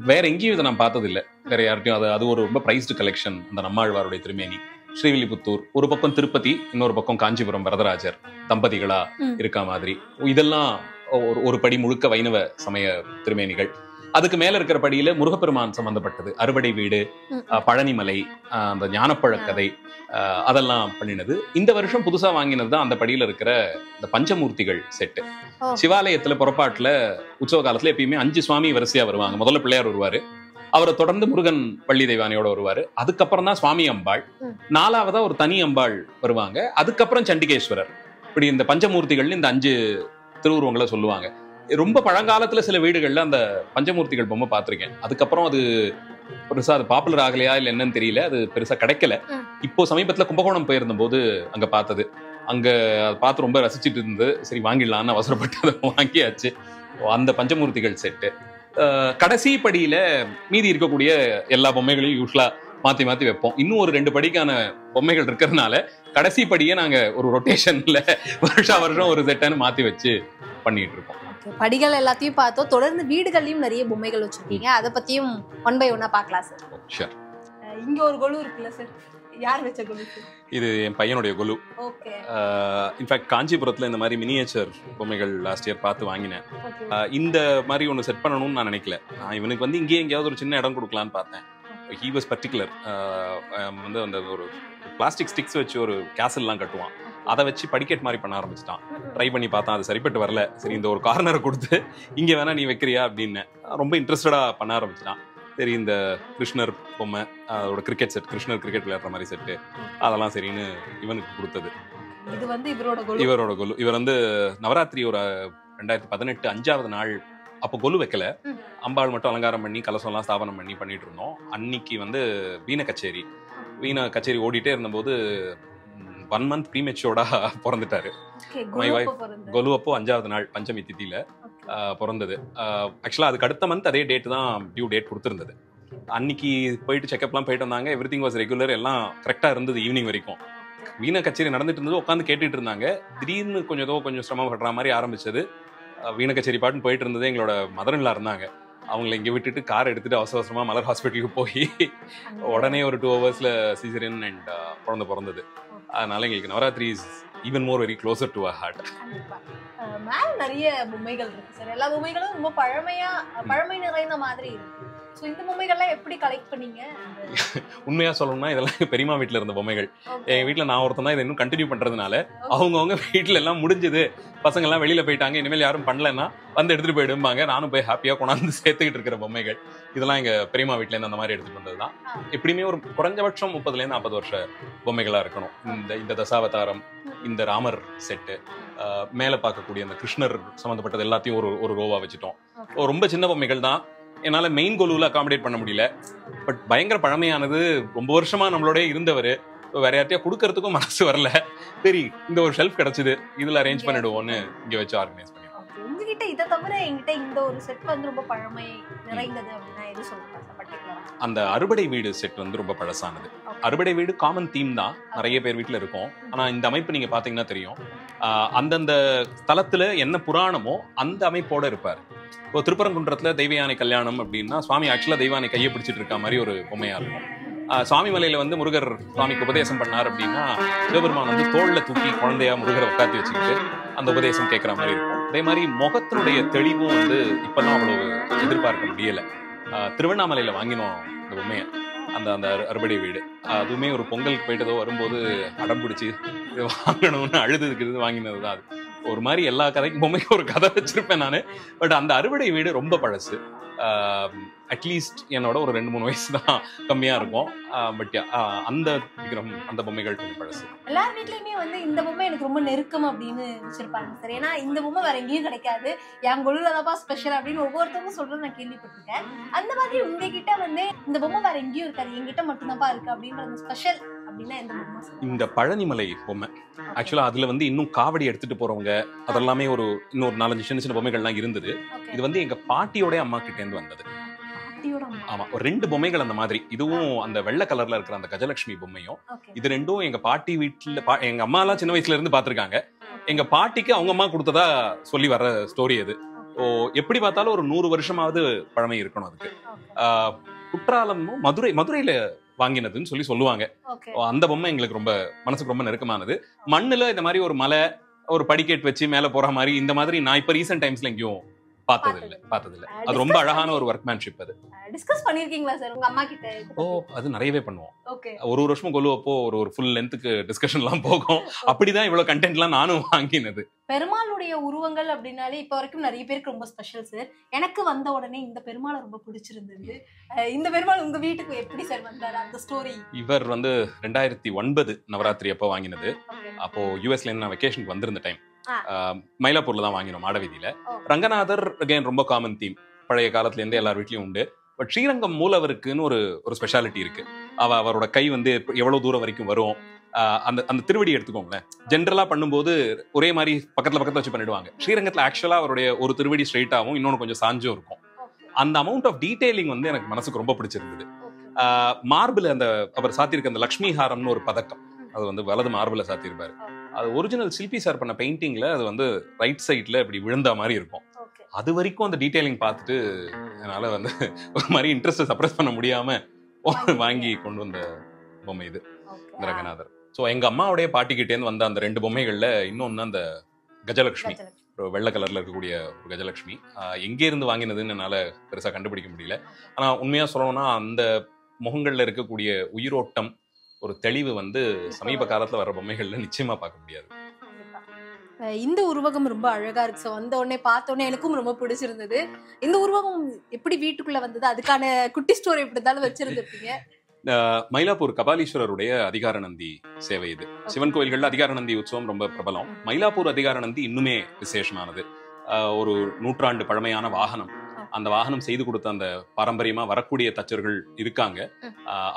வேற எங்கேயும் இதை நான் பார்த்ததில்லை, வேற யார்கிட்டையும். அது ஒரு ரொம்ப பிரைஸ்டு கலெக்ஷன். அந்த நம்மாழ்வாருடைய திருமேனி ஸ்ரீவில்லிபுத்தூர், ஒரு பக்கம் திருப்பதி, இன்னொரு பக்கம் காஞ்சிபுரம் வரதராஜர் தம்பதிகளா இருக்க மாதிரி. இதெல்லாம் ஒரு படி முழுக்க வைணவ சமய திருமேனிகள். அதுக்கு மேல இருக்கிற படியில முருகப்பெருமான் சம்பந்தப்பட்டது, அறுபடை வீடு, பழனிமலை, அந்த ஞானப்பழக்கதை, அதெல்லாம் பண்ணினது. இந்த வருஷம் புதுசா வாங்கினது தான் அந்த படியில இருக்கிற இந்த பஞ்சமூர்த்திகள் செட்டு. சிவாலயத்துல புறப்பாட்டுல உற்சவ காலத்துல எப்பயுமே 5 சுவாமி வரிசையா வருவாங்க. முதல்ல பிள்ளையார் வருவாரு, அவரை தொடர்ந்து முருகன் வள்ளி தெய்வானையோட வருவாரு, அதுக்கப்புறம் தான் சுவாமி அம்பாள், 4வதா ஒரு தனி அம்பாள் வருவாங்க, அதுக்கப்புறம் சண்டிகேஸ்வரர். இப்படி இந்த பஞ்சமூர்த்திகள் இந்த 5 திருவுருவங்களை சொல்லுவாங்க. ரொம்ப பழங்காலத்துல சில வீடுகள்ல அந்த பஞ்சமூர்த்திகள் பொம்மை பார்த்திருக்கேன். அதுக்கப்புறம் அது பெருசா அது பாப்புலர் ஆகலையா இல்ல என்னன்னு தெரியல, அது பெருசா கிடைக்கல. இப்போ சமீபத்துல கும்பகோணம் போயிருந்த போது அங்க பார்த்தது, அங்க பார்த்து ரொம்ப ரசிச்சுட்டு இருந்தது. சரி வாங்கிடலான்னு அவசரப்பட்டு அதை வாங்கியாச்சு. அந்த பஞ்சமூர்த்திகள் செட்டு. கடைசி படியில மீதி இருக்கக்கூடிய எல்லா பொம்மைகளையும் யூஸ்வலா மாத்தி மாத்தி வைப்போம். இன்னும் ஒரு 2 படிக்கான பொம்மைகள் இருக்கிறதுனால கடைசி படியை நாங்க ஒரு ரொட்டேஷன்ல வருஷம் ஒரு செட்டான மாத்தி வச்சு பண்ணிட்டு இருக்கோம். படிகள் எல்லாத்தையும் பார்த்தோம். தொடர்ந்து வீடுகள்லயும் நிறைய பொம்மைகள் வச்சிருக்கீங்க. அதை பத்தியும் 1 by 1 பார்க்கலாம் சார். ஷூர். இங்க ஒரு கொலு இருக்குல்ல சார், யார் வச்ச கொலு? இது என் பையனுடைய கொலு. ஓகே. இன்ஃபேக்ட் காஞ்சிபுரத்துல இந்த மாதிரி மினியேச்சர் பொம்மைகள் லாஸ்ட் இயர் பார்த்து வாங்கினேன். இந்த மாதிரி ஒன்று செட் பண்ணணும்னு நான் நினைக்கல. நான் இவனுக்கு வந்து இங்கே எங்கேயாவது ஒரு சின்ன இடம் கொடுக்கலான்னு பார்த்தேன். He was particular. வந்து அந்த ஒரு பிளாஸ்டிக் ஸ்டிக்ஸ் வச்சு ஒரு கேசல்லாம் கட்டுவான். அதை வச்சு படிக்கட் மாதிரி பண்ண ஆரம்பிச்சிட்டான். ட்ரை பண்ணி பார்த்தான், அது சரிப்பட்டு வரல. சரி, இந்த ஒரு கார்னரை கொடுத்து இங்கே வேணா நீ வைக்கிறியா அப்படின்னு ரொம்ப இன்ட்ரெஸ்டடா பண்ண ஆரம்பிச்சிட்டான். சரி, இந்த கிருஷ்ணர் பொம்மை, அதோட கிரிக்கெட் செட், கிருஷ்ணர் கிரிக்கெட் விளையாடுற மாதிரி செட்டு, அதெல்லாம் சரின்னு இவனுக்கு கொடுத்தது. இது வந்து இவரோட கொலு. இவர் வந்து நவராத்திரி ஒரு 2018 5வது நாள் அப்போ கொலு வைக்கல, அம்பாள் மட்டும் அலங்காரம் பண்ணி கலசம் எல்லாம் ஸ்தாபனம் பண்ணிட்டு இருந்தோம். அன்னைக்கு வந்து வீண கச்சேரி ஓடிட்டே இருந்தபோது 1 month ப்ரீமெச்சோர்டா பிறந்துட்டாரு. கொலு அப்போ 5வது நாள் பஞ்சமி திதியில பிறந்தது. ஆக்சுவலா அதுக்கு அடுத்த மந்த் அதே டேட் தான் டியூ டேட் கொடுத்துருந்தது. அன்னைக்கு போயிட்டு செக்அப்லாம் போயிட்டு வந்தாங்க. எவ்ரிதிங் வாஸ் ரெகுலர், எல்லாம் கரெக்டா இருந்தது. ஈவினிங் வரைக்கும் வீண கச்சேரி நடந்துட்டு இருந்தது. உட்காந்து கேட்டுட்டு இருந்தாங்க. திடீர்னு கொஞ்சம் சிரமப்படுற மாதிரி ஆரம்பிச்சது. வீண கச்சேரி பாட்டுன்னு போயிட்டு இருந்தது. எங்களோட மதர்ன்லா இருந்தாங்க. அவங்களை இங்கே விட்டுட்டு கார் எடுத்துட்டு அவசரமா மலர் ஹாஸ்பிட்டலுக்கு போய் உடனே ஒரு 2 hours சீசரியன் அண்ட் குழந்தை பிறந்தது. அதனால எங்களுக்கு Navaratri is even more very closer to our heart. மேல நிறைய பொம்மைகள் இருக்கு சார். எல்லா பொம்மைகளும் ரொம்ப பழமை நிறைந்த மாதிரி இருக்கு. சோ இந்த பொம்மைகள்லாம் எப்படி கலெக்ட் பண்ணீங்க? உண்மையா சொல்லணும்னா இதெல்லாம் பெரியமா வீட்டுல இருந்த பொம்மைகள். எங்க வீட்டுல நான் ஒருத்தன் தான் இதை இன்னும் கண்டினியூ பண்றதுனால அவங்கவுங்க வீட்டுல எல்லாம் முடிஞ்சது, பசங்க எல்லாம் வெளியில போயிட்டாங்க, இனிமேல் யாரும் பண்ணலன்னா வந்து எடுத்துட்டு போயிடுவாங்க. நானும் போய் ஹாப்பியா கொண்டாந்து சேர்த்துக்கிட்டு இருக்கிற பொம்மைகள் இதெல்லாம் எங்க பெரியமா வீட்டுல இருந்து அந்த மாதிரி எடுத்துட்டு வந்ததுதான். எப்படியுமே ஒரு குறைஞ்சபட்சம் 30 to 40 வருஷ பொம்மைகளா இருக்கணும். இந்த தசாவதாரம், இந்த ராமர் செட்டு, மேல பார்க்கக்கூடிய அந்த கிருஷ்ணர் சம்பந்தப்பட்டது எல்லாத்தையும் ஒரு ரோவா வச்சுட்டோம். ரொம்ப சின்ன பொம்மைகள் தான். என்னால மெயின் கொலுவில் அகாமடேட் பண்ண முடியல. பட் பயங்கர பழமையானது, ரொம்ப வருஷமா நம்மளோட இருந்தவர், வேற யார்ட்டையா கொடுக்கறதுக்கும் மனசு வரல. சரி, இந்த ஒரு ஷெல்ஃப் கிடைச்சது, இதுல அரேஞ்ச் பண்ணிடுவோம்னு இங்க வச்சு ஆர்கனைஸ் பண்ணி. உங்ககிட்ட இதை தவிர என்கிட்ட இந்த ஒரு செட் வந்து ரொம்ப பழமை நிறைந்தது அப்படின்னா எது சொல்லுங்க? அந்த அறுபடை வீடு செட் வந்து ரொம்ப பழசானது. அறுபடை வீடு காமன் தீம் தான், நிறைய பேர் வீட்டுல இருக்கும். ஆனா இந்த அமைப்பு நீங்க பாத்தீங்கன்னா தெரியும், அந்தந்த ஸ்தலத்துல என்ன புராணமோ அந்த அமைப்போட இருப்பாரு. இப்போ திருப்பரங்குன்றத்துல தெய்வயானை கல்யாணம் அப்படின்னா சுவாமி ஆக்சுவலா தெய்வானை கையை பிடிச்சிட்டு இருக்க மாதிரி ஒரு பொம்மையா இருக்கும். சுவாமி மலையில வந்து முருகர் சுவாமிக்கு உபதேசம் பண்ணார் அப்படின்னா சிவபெருமான் வந்து தோல்ல தூக்கி குழந்தையா முருகரை உட்காந்து வச்சுக்கிட்டு அந்த உபதேசம் கேட்கற மாதிரி இருக்கும். அதே மாதிரி முகத்தினுடைய தெளிவும் வந்து இப்பெல்லாம் அவ்வளவு எதிர்பார்க்க முடியல. திருவண்ணாமலையில வாங்கினோம் இந்த பொம்மையை, அந்த அறுபடை வீடு. அதுவுமே ஒரு பொங்கலுக்கு போயிட்டதோ வரும்போது அடம் பிடிச்சி இது வாங்கணும்னு அழுதுக்கு வாங்கினது தான். அது ஒரு மாதிரி எல்லா கதைக்கும் பொம்மைக்கு ஒரு கதை வச்சிருப்பேன் நான். பட் அந்த அறுபடை வீடு ரொம்ப பழசு. அட்லீஸ்ட் என்னோட ஒரு 2-3 வயசு தான் கம்மியா இருக்கும். பட் அந்த விக்ரம், அந்த பொம்மைகள் கொஞ்சம் பழசு. எல்லார் வீட்லயுமே வந்து இந்த பொம்மை எனக்கு ரொம்ப நெருக்கம் அப்படின்னு வச்சிருப்பாங்க சார். ஏன்னா இந்த பொம்மை வேற எங்கேயும் கிடைக்காது, என் கொலுலதாப்பா ஸ்பெஷல் அப்படின்னு ஒவ்வொருத்தவங்க சொல்றது நான் கேள்விப்பட்டிருக்கேன். அந்த மாதிரி உங்ககிட்ட வந்து இந்த பொம்மை வேற எங்கேயும் இருக்காது, என்கிட்ட மட்டும்தான்ப்பா இருக்கு அப்படின்ற ஸ்பெஷல் அப்படின்னா எந்த பொம்மை? இந்த பழனிமலை பொம்மை. ஆக்சுவலா அதுல வந்து இன்னும் காவடி எடுத்துட்டு போறவங்க அதெல்லாமே இன்னொரு 4-5 சின்ன சின்ன பொம்மைகள்லாம் இருந்தது. இது வந்து எங்க பாட்டியோட அம்மா கிட்ட இருந்து வந்தது. ஆமா, ஒரு 2 பொம்மைகள் அந்த மாதிரி. இதுவும் அந்த வெள்ளை கலர்ல இருக்கிற அந்த கஜலட்சுமி பொம்மையும், இது ரெண்டும் எங்க பாட்டி வீட்டுல எங்க அம்மா எல்லாம் சின்ன வயசுல இருந்து பாத்துருக்காங்க. எங்க பாட்டிக்கு அவங்க அம்மா கொடுத்ததா சொல்லி வர்ற ஸ்டோரி அது. எப்படி பார்த்தாலும் ஒரு 100 வருஷமாவது பழமை இருக்கணும் அதுக்கு. குற்றாலமும் மதுரையில வாங்கினதுன்னு சொல்லுவாங்க. அந்த பொம்மை எங்களுக்கு ரொம்ப மனசுக்கு ரொம்ப நெருக்கமானது. மண்ணுல இந்த மாதிரி ஒரு மலை, ஒரு படிக்கேட் வச்சு மேல போற மாதிரி இந்த மாதிரி நான் இப்ப ரீசென்ட் டைம்ஸ்ல எங்கேயும் பார்த்தது இல்ல. அது ரொம்ப அழகான ஒரு வர்க்மேன்ஷிப். அது டிஸ்கஸ் பண்ணிருக்கீங்களா சார் உங்க அம்மா கிட்ட? அது நிறையவே பண்ணுவோம். ஒரு வருஷம் கொலுவப்போ ஒரு ஃபுல் லென்த்துக்கு டிஸ்கஷன் எல்லாம் போகும். அப்படிதான் இவ்வளவு கண்டென்ட் எல்லாம் நானும் வாங்கினது. பெருமாளுடைய உருவங்கள் அப்படின்னாலே இப்ப வரைக்கும் நிறைய பேருக்கு ரொம்ப ஸ்பெஷல் சார். எனக்கு வந்த உடனே இந்த பெருமாளை ரொம்ப பிடிச்சிருந்தது. இந்த பெருமாள் உங்க வீட்டுக்கு எப்படி சார் வந்தாரு, அந்த ஸ்டோரி? இவர் வந்து 2009 நவராத்திரி அப்போ வாங்கினது. அப்போ யூஎஸ்ல நான் வெக்கேஷனுக்கு வந்திருந்த டைம். மயிலாப்பூர்ல தான் வாங்கினோம், மாடவீதியில. ரங்கநாதர் அகைன் ரொம்ப காமன் தீம், பழைய காலத்துல இருந்து எல்லார் வீட்லயும் உண்டு. பட் ஸ்ரீரங்கம் மூலவருக்குன்னு ஒரு ஸ்பெஷாலிட்டி இருக்கு. அவரோட கை வந்து எவ்வளவு தூரம் வரைக்கும் வரும், அந்த திருவடி எடுத்துக்கோங்களேன். ஜென்ரலா பண்ணும்போது ஒரே மாதிரி பக்கத்துல வச்சு பண்ணிடுவாங்க. ஸ்ரீரங்கத்துல ஆக்சுவலா அவருடைய ஒரு திருவடி ஸ்ட்ரெயிட்டாவும் இன்னொன்னு கொஞ்சம் சாஞ்சும் இருக்கும். அந்த அமௌண்ட் ஆஃப் டீடைலிங் வந்து எனக்கு மனசுக்கு ரொம்ப பிடிச்சிருந்தது. மார்பிள் அந்த அவர் சாத்தியிருக்க அந்த லக்ஷ்மி ஹாரம்னு ஒரு பதக்கம், அது வந்து வலது மார்பிள சாத்தியிருப்பாரு. அது ஒரிஜினல் சில்பி சார் பண்ண பெயிண்டிங்ல அது வந்து ரைட் சைட்ல இப்படி விழுந்த மாதிரி இருக்கும். அது வரைக்கும் அந்த டீடைலிங் பார்த்துட்டு என்னால வந்து ஒரு மாதிரி இன்ட்ரெஸ்ட் சப்ரஸ் பண்ண முடியாம வாங்கி கொண்டு வந்த பொம்மை இது இந்த ரங்கநாதர். ஸோ எங்க அம்மாவுடைய பாட்டிக்கிட்டேருந்து வந்த அந்த 2 பொம்மைகள்ல இன்னொன்னு அந்த கஜலட்சுமி, ஒரு வெள்ளை கலர்ல இருக்கக்கூடிய ஒரு கஜலட்சுமி. எங்கே இருந்து வாங்கினதுன்னு என்னால பெருசா கண்டுபிடிக்க முடியல. ஆனா உண்மையா சொல்லணும்னா அந்த முகங்கள்ல இருக்கக்கூடிய உயிரோட்டம், ஒரு தெளிவு வந்து சமீப காலத்துல வர பொம்மைகள்ல நிச்சயமா பார்க்க முடியாது. இந்த உருவகம் ரொம்ப அழகா இருக்கு. ஸோ வந்த உடனே பார்த்த உடனே எனக்கும் ரொம்ப பிடிச்சிருந்தது. இந்த உருவகம் எப்படி வீட்டுக்குள்ள வந்தது, அதுக்கான குட்டி ஸ்டோரி எப்படி இருந்தாலும் வச்சிருந்துருப்பீங்க. மயிலாப்பூர் கபாலீஸ்வரருடைய அதிகார நந்தி சேவை இது. சிவன் கோயில்கள்ல அதிகார நந்தி உற்சவம் ரொம்ப பிரபலம். மயிலாப்பூர் அதிகார நந்தி இன்னுமே விசேஷமானது. ஒரு 100 ஆண்டு பழமையான வாகனம். அந்த வாகனம் செய்து கொடுத்த அந்த பாரம்பரியமா வரக்கூடிய தச்சர்கள் இருக்காங்க.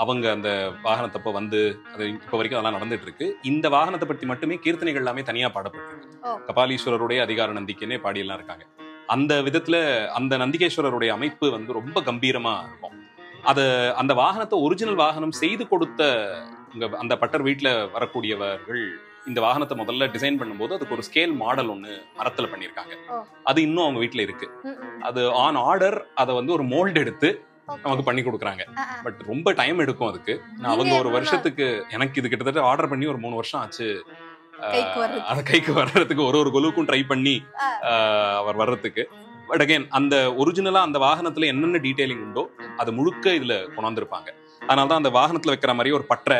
அவங்க அந்த வாகனத்தப்ப வந்து அது இப்ப வரைக்கும் அதெல்லாம் நடந்துட்டு இருக்கு. இந்த வாகனத்தை பற்றி மட்டுமே கீர்த்தனைகள் எல்லாமே தனியா பாடப்பட்டிருக்கு. கபாலீஸ்வரருடைய அதிகார நந்திக்குன்னே பாடியெல்லாம் இருக்காங்க. அந்த விதத்துல அந்த நந்திகேஸ்வரருடைய அமைப்பு வந்து ரொம்ப கம்பீரமா இருக்கும். அந்த வாகனத்தை ஒரிஜினல் வாகனம் செய்து கொடுத்த அந்த பட்டர் வீட்டுல வரக்கூடியவர்கள் இந்த வாகனத்தை முதல்ல டிசைன் பண்ணும்போது அதுக்கு ஒரு ஸ்கேல் மாடல் ஒண்ணு மரத்துல பண்ணிருக்காங்க. அது இன்னும் அவங்க வீட்டுல இருக்கு. அது ஆன் ஆர்டர் அதை வந்து ஒரு மோல்டு எடுத்து நமக்கு பண்ணி கொடுக்குறாங்க. பட் ரொம்ப டைம் எடுக்கும் அதுக்கு. அவங்க ஒரு வருஷத்துக்கு, எனக்கு இது கிட்டத்தட்ட ஆர்டர் பண்ணி ஒரு 3 வருஷம் ஆச்சு கைக்கு வர்றதுக்கு. ஒரு கொலுவுக்கும் ட்ரை பண்ணி அவர் வர்றதுக்கு. பட் அகைன் அந்த ஒரிஜினலா அந்த வாகனத்துல என்னென்ன டீடைலிங் உண்டோ அது முழுக்க இதுல கொண்டாந்துருப்பாங்க. அதனாலதான் அந்த வாகனத்துல வைக்கிற மாதிரி ஒரு பற்ற,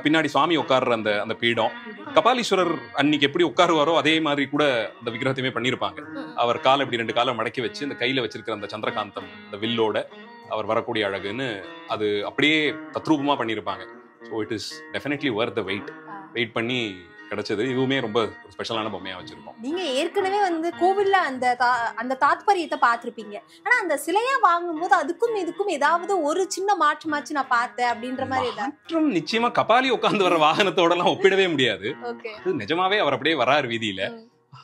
பின்னாடி சுவாமி உட்கார்ற அந்த பீடம், கபாலீஸ்வரர் அன்னைக்கு எப்படி உட்காருவாரோ அதே மாதிரி கூட அந்த விக்கிரகத்தையுமே பண்ணிருப்பாங்க. அவர் காலை இப்படி 2 காலை மடக்கி வச்சு இந்த கையில வச்சிருக்கிற அந்த சந்திரகாந்தம் அந்த வில்லோட அவர் வரக்கூடிய அழகுன்னு அது அப்படியே தத்ரூபமா பண்ணிருப்பாங்க. So it is definitely worth the wait பண்ணி கிடைச்சது. இதுவுமே ரொம்ப ஸ்பெஷலான பொம்மையா வச்சிருக்கோம். நீங்க ஏற்கனவே வந்து கோவில்ல அந்த தாத்பரியத்தை பார்த்திருப்பீங்க. ஆனா அந்த சிலையா வாங்கும் போது அதுக்கும் இதுக்கும் ஏதாவது ஒரு சின்ன மாற்றமாச்சு நான் பார்த்தேன் அப்படின்ற மாதிரி மாற்றம் நிச்சயமா கபாலி உட்கார்ந்து வர வாகனத்தோட எல்லாம் ஒப்பிடவே முடியாது. நிஜமாவே அவர் அப்படியே வராரு வீதியில.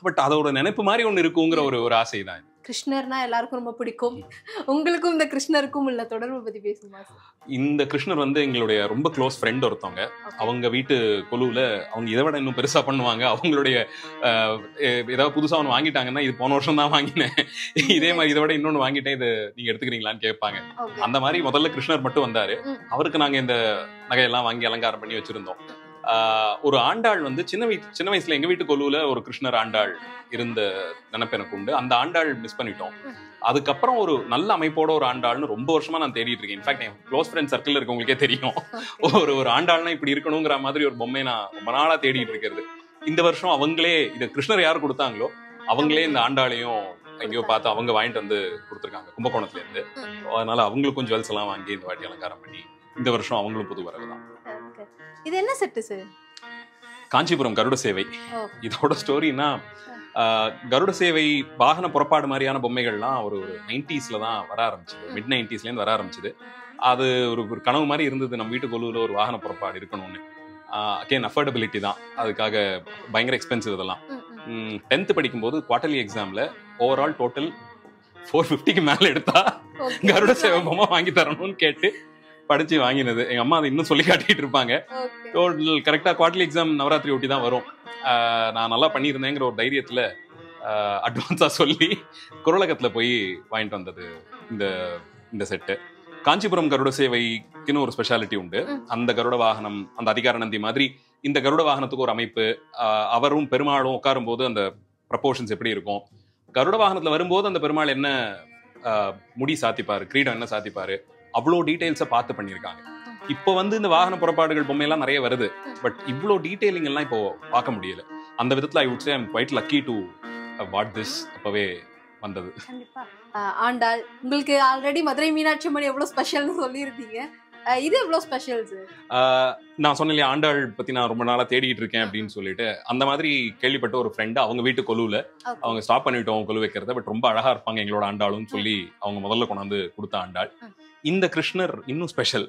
பட் அதோட நினைப்பு மாதிரி ஒண்ணு இருக்குங்கிற ஒரு ஆசை தான். கிருஷ்ணர்னா எல்லாருக்கும் ரொம்ப பிடிக்கும். உங்களுக்கும் இந்த கிருஷ்ணருக்கும் உள்ள தொடர்பு பத்தி பேசுமா? இந்த கிருஷ்ணர் வந்து எங்களுடைய ரொம்ப க்ளோஸ் ஃப்ரெண்ட் ஒருத்தவங்க. அவங்க வீட்டு கொலுவுல அவங்க இதை விட இன்னும் பெருசா பண்ணுவாங்க. அவங்களுடைய ஏதாவது புதுசா ஒன்று வாங்கிட்டாங்கன்னா, இது போன வருஷம் தான் வாங்கினேன், இதே மாதிரி இதை விட இன்னொன்னு வாங்கிட்டேன், இது நீங்க எடுத்துக்கிறீங்களான்னு கேட்பாங்க. அந்த மாதிரி முதல்ல கிருஷ்ணர் மட்டும் வந்தாரு. அவருக்கு நாங்க இந்த நகையெல்லாம் வாங்கி அலங்காரம் பண்ணி வச்சிருந்தோம். ஒரு ஆண்டாள் வந்து சின்ன வயசுல எங்க வீட்டு கொலுவுல ஒரு கிருஷ்ணர் ஆண்டாள் இருந்த நினைப்பு எனக்கு உண்டு. அந்த ஆண்டாள் மிஸ் பண்ணிட்டோம். அதுக்கப்புறம் ஒரு நல்ல அமைப்போட ஒரு ஆண்டாள்னு ரொம்ப வருஷமா நான் தேடிட்டு இருக்கேன். இன்ஃபேக்ட் என் க்ளோஸ் ஃப்ரெண்ட் சர்க்கிள் இருக்கவங்களுக்கே தெரியும், ஒரு ஆண்டாள்னா இப்படி இருக்கணுங்கிற மாதிரி ஒரு பொம்மை நான் ரொம்ப நாளா தேடிட்டு இருக்கிறது. இந்த வருஷம் அவங்களே இது கிருஷ்ணர் யார் கொடுத்தாங்களோ அவங்களே இந்த ஆண்டாளையும் எங்கேயோ பார்த்து அவங்க வாங்கிட்டு வந்து கொடுத்துருக்காங்க கும்பகோணத்துல இருந்து. அதனால அவங்களுக்கும் ஜுவல்ஸ் எல்லாம் வாங்கி இந்த வாட்டி அலங்காரம் பண்ணி இந்த வருஷம் அவங்களும் புது வரவுதான். இது என்ன செட்டு சார்? காஞ்சிபுரம் கருட சேவை. இதோட ஸ்டோரினா, கருட சேவை வாகன புறப்பாடு மாதிரியான பொம்மைகள்லாம் ஒரு 90ஸ்ல தான் வர ஆரம்பிச்சது. மிட் 90ஸ்லேருந்து வர ஆரம்பிச்சது. அது ஒரு கனவு மாதிரி இருந்தது, நம்ம வீட்டு கொலுவுல ஒரு வாகன புறப்பாடு இருக்கணும்னு. அகேன் அஃபோர்டபிலிட்டி தான், அதுக்காக பயங்கர எக்ஸ்பென்சிவ். இதெல்லாம் 10th படிக்கும்போது குவார்டர்லி எக்ஸாம்ல ஓவரால் டோட்டல் 450க்கு மேல எடுத்தா கருட சேவை பொம்மை வாங்கி தரணும்னு கேட்டு படிச்சு வாங்கினது. எங்க அம்மா அதை இன்னும் சொல்லி காட்டிட்டு இருப்பாங்க. டோட்டல் கரெக்டா குவார்டர்லி எக்ஸாம் நவராத்திரி ஒட்டி தான் வரும். நான் நல்லா பண்ணியிருந்தேங்கிற ஒரு தைரியத்துல அட்வான்ஸா சொல்லி குரலகத்துல போய் வாங்கிட்டு வந்தது இந்த செட்டு. காஞ்சிபுரம் கருட சேவைக்குன்னு ஒரு ஸ்பெஷாலிட்டி உண்டு. அந்த கருட வாகனம், அந்த அதிகார நந்தி மாதிரி இந்த கருட வாகனத்துக்கு ஒரு அமைப்பு, அவரும் பெருமாளும் உட்காரும் போது அந்த ப்ரப்போர்ஷன்ஸ் எப்படி இருக்கும், கருட வாகனத்துல வரும்போது அந்த பெருமாள் என்ன முடி சாத்திப்பாரு, கிரீடம் என்ன சாத்திப்பாரு, அவ்வளோ டீடைல்ஸை பார்த்து பண்ணியிருக்காங்க. இப்போ வந்து இந்த வாகன புறப்பாடுகள் பொம்மையெல்லாம் நிறைய வருது. பட் இவ்வளோ டீடைலிங் எல்லாம் இப்போ பார்க்க முடியல. அந்த விதத்துல I would say I am quite lucky to watch this அப்பவே வந்தது. ஆண்டாள் உங்களுக்கு ஆல்ரெடி மதுரை மீனாட்சி அம்மன் எவ்வளவு ஸ்பெஷல்னு சொல்லியிருந்தீங்க. இது எவ்வளவு ஸ்பெஷல் சார்? நான் சொன்னேன் இல்லையா, ஆண்டாள் பத்தி நான் ரொம்ப நாளா தேடிட்டு இருக்கேன் அப்படின்னு சொல்லிட்டு, அந்த மாதிரி கேள்விப்பட்ட ஒரு ஃப்ரெண்டு அவங்க வீட்டு கொலுவுல அவங்க ஸ்டாப் பண்ணிட்டோம் கொலு வைக்கிறத. பட் ரொம்ப அழகா இருப்பாங்க எங்களோட ஆண்டாளும் சொல்லி அவங்க முதல்ல கொண்டாந்து கொடுத்த ஆண்டாள். இந்த கிருஷ்ணர் இன்னும் special.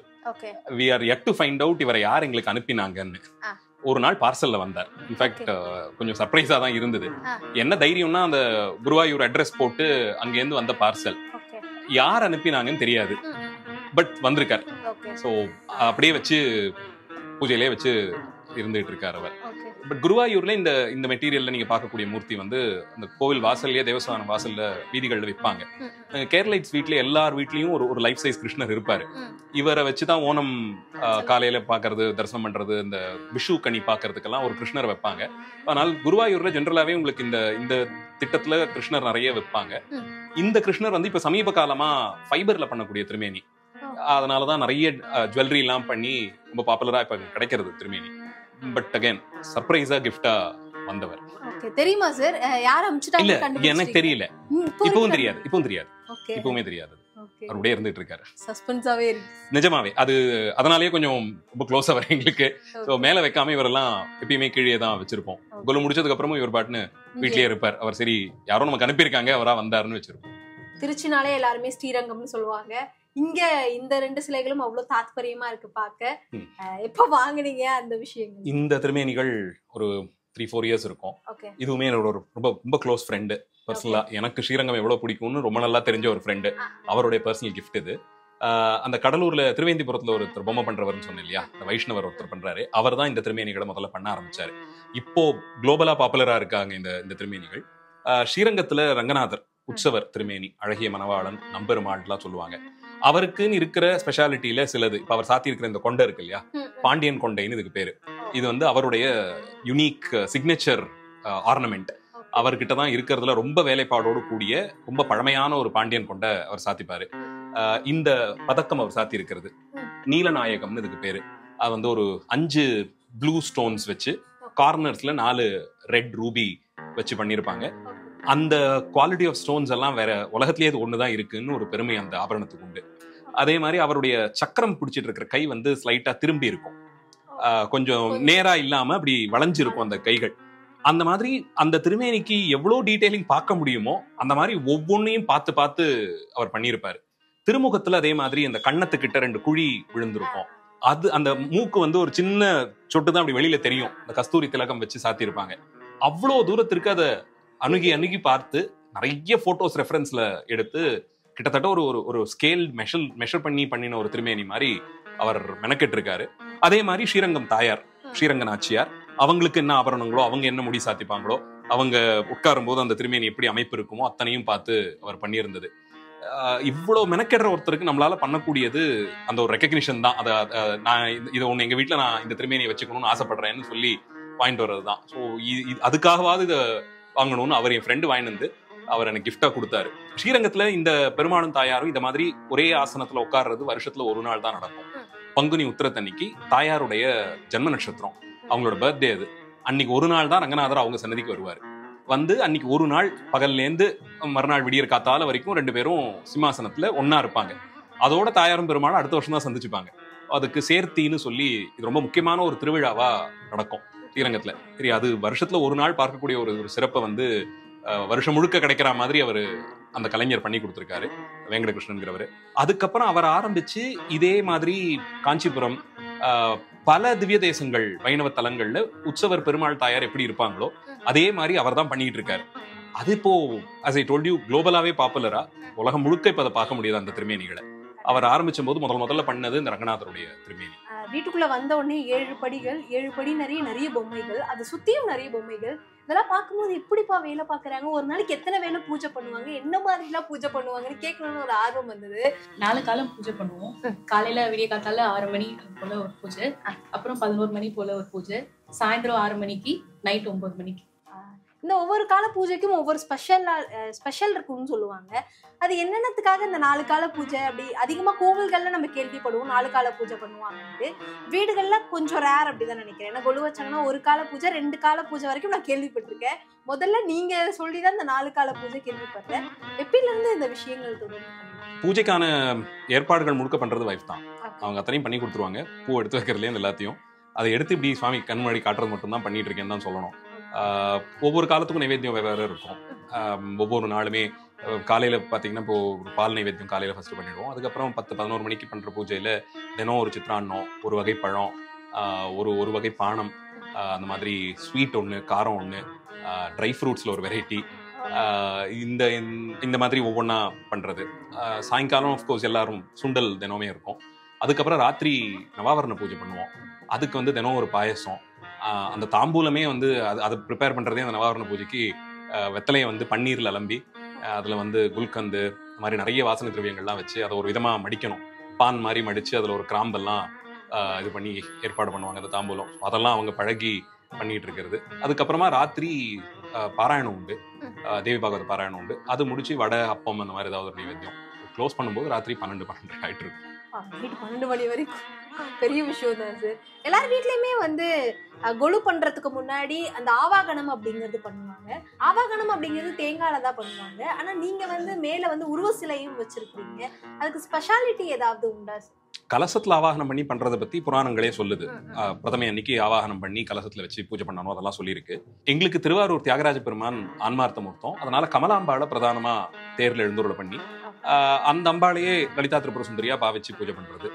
we are yet to find out இவரை யார் எங்களுக்கு அனுப்பினாங்கன்னு. ஒரு நாள் பார்சல்ல வந்தார். இன்ஃபேக்ட் கொஞ்சம் சர்ப்ரைஸா தான் இருந்தது. என்ன தைரியம்னா, அந்த குருவாயூர் அட்ரஸ் போட்டு அங்கேருந்து வந்த பார்சல். யார் அனுப்பினாங்கன்னு தெரியாது, பட் வந்திருக்காரு. ஸோ அப்படியே வச்சு பூஜையிலே வச்சு இருந்துட்டு இருக்காரு அவர். பட் குருவாயூர்ல இந்த மெட்டீரியல்ல நீங்க பார்க்கக்கூடிய மூர்த்தி வந்து அந்த கோவில் வாசல்லையே, தேவஸ்தானம் வாசல்ல, வீதிகள்ல விற்பாங்க. கேரளைட்ஸ் வீட்ல எல்லார் வீட்லயும் ஒரு லைஃப் சைஸ் கிருஷ்ணர் இருப்பாரு. இவரை வச்சுதான் ஓணம் காலையில பாக்குறது, தரிசனம் பண்றது, இந்த விஷு கனி பாக்குறதுக்கெல்லாம் ஒரு கிருஷ்ணர் வைப்பாங்க. அதனால குருவாயூர்ல ஜென்ரலாவே உங்களுக்கு இந்த திட்டத்துல கிருஷ்ணர் நிறைய வைப்பாங்க. இந்த கிருஷ்ணர் வந்து இப்ப சமீப காலமா ஃபைபர்ல பண்ணக்கூடிய திருமேனி, அதனாலதான் நிறைய ஜுவல்லரி எல்லாம் பண்ணி ரொம்ப பாப்புலரா இப்ப கிடைக்கிறது திருமேனி. பட் அகைன் சர்ப்ரைஸா கிஃப்டா வந்தவர். தெரியுமா சார்? யார் அனுப்பிச்சிட்டாங்க? இல்ல எனக்கு தெரியல, இப்பவும் இப்பவுமே தெரியாது. அவருடைய இருந்துட்டு இருக்காரு. சஸ்பென்ஸாவே இருக்கு நிஜமாவே. அது அதனாலேயே கொஞ்சம் ரொம்ப க்ளோஸா வர எங்களுக்கு. ஸோ மேல வைக்காம இவரெல்லாம் எப்பயுமே கீழே தான் வச்சிருப்போம். கொலு முடிச்சதுக்கு அப்புறமும் இவர் பாட்டுன்னு வீட்லயே இருப்பார். அவர் சரி யாரோ நமக்கு அனுப்பியிருக்காங்க, அவரா வந்தாருன்னு வச்சிருப்போம். திருச்சினாலே எல்லாருமே ஸ்ரீரங்கம்னு சொல்லுவாங்க. இங்க இந்த 2 சிலைகளும் அவ்வளவு தாத்பரியமா இருக்கு பார்க்க. எப்ப வாங்குனீங்க அந்த விஷயங்கள்? இந்த திருமேனிகள் ஒரு 3-4 இயர்ஸ் இருக்கும். இதுவுமே என்னோட ரொம்ப ரொம்ப க்ளோஸ் ஃப்ரெண்டு. பர்சனலா எனக்கு ஸ்ரீரங்கம் எவ்வளவு பிடிக்கும்னு ரொம்ப நல்லா தெரிஞ்ச ஒரு ஃப்ரெண்டு. அவருடைய பர்சனல் கிஃப்ட் இது. அந்த கடலூர்ல திருவேந்திபுரத்துல ஒருத்தர் பொம்மை பண்றவர்னு சொன்னேன் இல்லையா, இந்த வைஷ்ணவர் ஒருத்தர் பண்றாரு. அவர் தான் இந்த திருமேனிகளை முதல்ல பண்ண ஆரம்பிச்சாரு. இப்போ குளோபலா பாப்புலரா இருக்காங்க இந்த திருமேனிகள். ஸ்ரீரங்கத்துல ரங்கநாதர் உற்சவர் திருமேனி, அழகிய மணவாளன், நம்பெருமாள்லாம் சொல்லுவாங்க. அவருக்குன்னு இருக்கிற ஸ்பெஷாலிட்டியில சிலது. இப்ப அவர் சாத்தி இருக்கிற இந்த கொண்டை இருக்கு இல்லையா, பாண்டியன் கொண்டைன்னு இதுக்கு பேரு. இது வந்து அவருடைய யுனிக் சிக்னேச்சர் ஆர்னமெண்ட். அவர்கிட்ட தான் இருக்கிறதுல ரொம்ப வேலைப்பாடோடு கூடிய ரொம்ப பழமையான ஒரு பாண்டியன் கொண்டை அவர் சாத்திப்பாரு. இந்த பதக்கம் அவர் சாத்தி இருக்கிறது நீலநாயகம்னு இதுக்கு பேரு. அது வந்து ஒரு 5 ப்ளூ ஸ்டோன்ஸ் வச்சு கார்னர்ஸ்ல 4 ரெட் ரூபி வச்சு பண்ணியிருப்பாங்க. அந்த குவாலிட்டி ஆஃப் ஸ்டோன்ஸ் எல்லாம் வேற உலகத்திலேயே இது ஒண்ணுதான் இருக்குன்னு ஒரு பெருமை அந்த ஆபரணத்துக்கு உண்டு. அதே மாதிரி அவருடைய சக்கரம் பிடிச்சிட்டு இருக்கிற கை வந்து ஸ்லைட்டா திரும்பி இருக்கும், கொஞ்சம் நேரா இல்லாம அப்படி வளைஞ்சிருக்கும் அந்த கைகள். அந்த மாதிரி அந்த திருமேனிக்கு எவ்வளவு டீடைலிங் பார்க்க முடியுமோ அந்த மாதிரி ஒவ்வொன்னையும் பார்த்து பார்த்து அவர் பண்ணியிருப்பாரு. திருமுகத்துல அதே மாதிரி அந்த கண்ணத்துக்கிட்ட 2 குழி விழுந்திருக்கும். அது அந்த மூக்கு வந்து ஒரு சின்ன சொட்டு தான் அப்படி வெளியில தெரியும். அந்த கஸ்தூரி திலகம் வச்சு சாத்தியிருப்பாங்க. அவ்வளவு தூரத்திற்கு அதை அணுகி பார்த்து நிறைய போட்டோஸ் ரெஃபரன்ஸ்ல எடுத்து கிட்டத்தட்ட ஒரு ஸ்கேல் மெஷர் பண்ணின ஒரு திருமேனி மாதிரி அவர் மெனக்கெட்டு இருக்காரு. அதே மாதிரி ஸ்ரீரங்கம் தாயார், ஸ்ரீரங்க நாச்சியார், அவங்களுக்கு என்ன ஆபரணங்களோ, அவங்க என்ன முடி சாத்திப்பாங்களோ, அவங்க உட்காரும் போது அந்த திருமேனி எப்படி அமைப்பு இருக்குமோ அத்தனையும் பார்த்து அவர் பண்ணியிருந்தது. இவ்வளவு மெனக்கெடுற ஒருத்தருக்கு நம்மளால பண்ணக்கூடியது அந்த ஒரு ரெக்கக்னிஷன் தான். நான் இதை ஒண்ணு எங்க வீட்டுல நான் இந்த திருமேனியை வச்சுக்கணும்னு ஆசைப்படுறேன்னு சொல்லி வாங்கிட்டு வர்றதுதான். ஸோ அதுக்காகவாது இதை வாங்கணும்னு அவர் என் ஃப்ரெண்டு வாங்கிட்டு வந்து அவர் எனக்கு கிஃப்டா கொடுத்தாரு. ஸ்ரீரங்கத்துல இந்த பெருமாளும் தாயாரும் இந்த மாதிரி ஒரே ஆசனத்துல உட்கார்றது வருஷத்துல ஒரு நாள் தான் நடக்கும். பங்குனி உத்திரத்தன்னைக்கு தாயாருடைய ஜென்ம நட்சத்திரம், அவங்களோட பர்த்டே அது. அன்னைக்கு ஒரு நாள் தான் ரங்கநாதர் அவங்க சன்னதிக்கு வருவார். வந்து அன்னைக்கு ஒரு நாள் பகல்லேருந்து மறுநாள் விடியற் காத்தால வரைக்கும் 2 பேரும் சிம்மாசனத்துல ஒன்னா இருப்பாங்க. அதோட தாயாரும் பெருமாளும் அடுத்த வருஷம் தான் சந்திச்சுப்பாங்க. அதுக்கு சேர்த்தின்னு சொல்லி இது ரொம்ப முக்கியமான ஒரு திருவிழாவா நடக்கும் ஸ்ரீரங்கத்துல. சரி, அது வருஷத்துல ஒரு நாள் பார்க்கக்கூடிய ஒரு சிறப்பை வந்து வருஷம் முழுக்க கிடைக்கிற மாதிரி அவர் அந்த கலைஞர் பண்ணி கொடுத்துருக்காரு, வெங்கடகிருஷ்ணன்கிறவர். அதுக்கப்புறம் அவர் ஆரம்பிச்சு இதே மாதிரி காஞ்சிபுரம், பல திவ்ய தேசங்கள், வைணவ தலங்கள்ல உற்சவர் பெருமாள் தாயார் எப்படி இருப்பாங்களோ அதே மாதிரி அவர் தான் பண்ணிட்டு இருக்காரு. அது இப்போ as I told you குளோபலாவே பாப்புலரா, உலகம் முழுக்க இப்ப அதை பார்க்க முடியாது அந்த திருமேனிகளை. அவர் ஆரம்பிச்ச போது முதல்ல பண்ணது இந்த ரங்கநாதருடைய திருமேனி. வீட்டுக்குள்ள வந்த உடனே 7 படிகள், 7 படி நிறைய பொம்மைகள், அதை சுத்தியும் நிறைய பொம்மைகள். இதெல்லாம் பார்க்கும்போது எப்படிப்பா வேலை பாக்குறாங்க, ஒரு நாளைக்கு எத்தனை வேலை பூஜை பண்ணுவாங்க, என்ன மாதிரி எல்லாம் பூஜை பண்ணுவாங்கன்னு கேட்கணும்னு ஒரு ஆர்வம் வந்தது. 4 காலம் பூஜை பண்ணுவோம். காலையில விடிய காத்தால 6 மணி போல ஒரு பூஜை, அப்புறம் 11 மணி போல ஒரு பூஜை, சாயந்தரம் 6 மணிக்கு, நைட் 9 மணிக்கு. இந்த ஒவ்வொரு கால பூஜைக்கும் ஒவ்வொரு ஸ்பெஷல் இருக்கும்னு சொல்லுவாங்க. அது என்னென்னத்துக்காக இந்த 4 கால பூஜை? அப்படி அதிகமா கோவில்கள்ல நம்ம கேள்விப்படுவோம் 4 கால பூஜை பண்ணுவாங்க. வீடுகள்ல கொஞ்சம் ரேர் அப்படிதான் நினைக்கிறேன். ஏன்னா கொலு வச்சாங்கன்னா 1 கால பூஜை, 2 கால பூஜை வரைக்கும் நான் கேள்விப்பட்டிருக்கேன். முதல்ல நீங்க சொல்லிதான் இந்த 4 கால பூஜை கேள்விப்பட்டேன். எப்பில இருந்து இந்த விஷயங்கள் தொடரும்? பூஜைக்கான ஏற்பாடுகள் முழுக்க பண்றது வைஃப் தான். அவங்க அத்தனையும் பண்ணி கொடுத்துருவாங்க. பூ எடுத்து வைக்கிறதுலேயும் எல்லாத்தையும் அதை எடுத்து இப்படி சுவாமி கண் முன்னாடி காட்டுறது மட்டும் தான் பண்ணிட்டு இருக்கேன்னு தான் சொல்லணும். ஒவ்வொரு காலத்துக்கும் நைவேத்தியம் வேறு இருக்கும். ஒவ்வொரு நாளுமே காலையில் பார்த்தீங்கன்னா இப்போ பால் நைவேத்தியம் காலையில் ஃபஸ்ட்டு பண்ணிடுவோம். அதுக்கப்புறம் 10-11 மணிக்கு பண்ணுற பூஜையில் தினம் ஒரு சித்ரான்னம், ஒரு வகை பழம், ஒரு வகை பானம், அந்த மாதிரி ஸ்வீட் ஒன்று, காரம் ஒன்று, ட்ரை ஃப்ரூட்ஸில் ஒரு வெரைட்டி, இந்த இந்த மாதிரி ஒவ்வொன்றா பண்ணுறது. சாயங்காலம் ஆஃப்கோர்ஸ் எல்லாரும் சுண்டல் தினமே இருக்கும். அதுக்கப்புறம் ராத்திரி நவாவரண பூஜை பண்ணுவோம். அதுக்கு வந்து தினம் ஒரு பாயசம். அந்த தாம்பூலமே வந்து அதை ப்ரிப்பேர் பண்ணுறதே அந்த நவாவரண பூஜைக்கு வெத்தலையை வந்து பன்னீரில் அலம்பி அதில் வந்து குல்கந்து இந்த மாதிரி நிறைய வாசனை திரவியங்கள்லாம் வச்சு அதை ஒரு விதமாக மடிக்கணும். பான் மாதிரி மடித்து அதில் ஒரு கிராம்பெல்லாம் இது பண்ணி ஏற்பாடு பண்ணுவாங்க அந்த தாம்பூலம். அதெல்லாம் அவங்க பழகி பண்ணிட்டு இருக்கிறது. அதுக்கப்புறமா ராத்திரி பாராயணம் உண்டு, தேவி பாகவத பாராயணம் உண்டு. அது முடிச்சு வடை அப்பம் அந்த மாதிரி ஏதாவது ஒரு நைவேத்தியம். க்ளோஸ் பண்ணும்போது ராத்திரி 12 ஆயிட்டு இருக்கும். 12 மணி வரைக்கும் பெரிய விஷயம் தான் சார். எல்லார் வீட்லயுமே வந்து கொலு பண்றதுக்கு முன்னாடி அந்த ஆவாகனம் அப்படிங்கிறது பண்ணுவாங்க. ஆவாகனம் அப்படிங்கிறது தேங்காயில தான் பண்ணுவாங்க. ஆனா நீங்க வந்து மேல வந்து உருவ சிலையும் வச்சிருக்கீங்க. அதுக்கு ஸ்பெஷாலிட்டி ஏதாவது உண்டா சார்? கலசத்துல ஆவாகனம் பண்ணி பண்றதை பத்தி புராணங்களே சொல்லுது. பிரதமை அன்னைக்கு ஆவாகனம் பண்ணி கலசத்துல வச்சு பூஜை பண்ணணும் அதெல்லாம் சொல்லியிருக்கு. எங்களுக்கு திருவாரூர் தியாகராஜ பெருமான் ஆன்மார்த்த மூர்த்தம். அதனால கமலாம்பாளை பிரதானமா தேர்ல எழுந்தருளை பண்ணி அந்த அம்பாளையே லலிதா திரிபுர சுந்தரியா பாவிச்சு பூஜை பண்றது.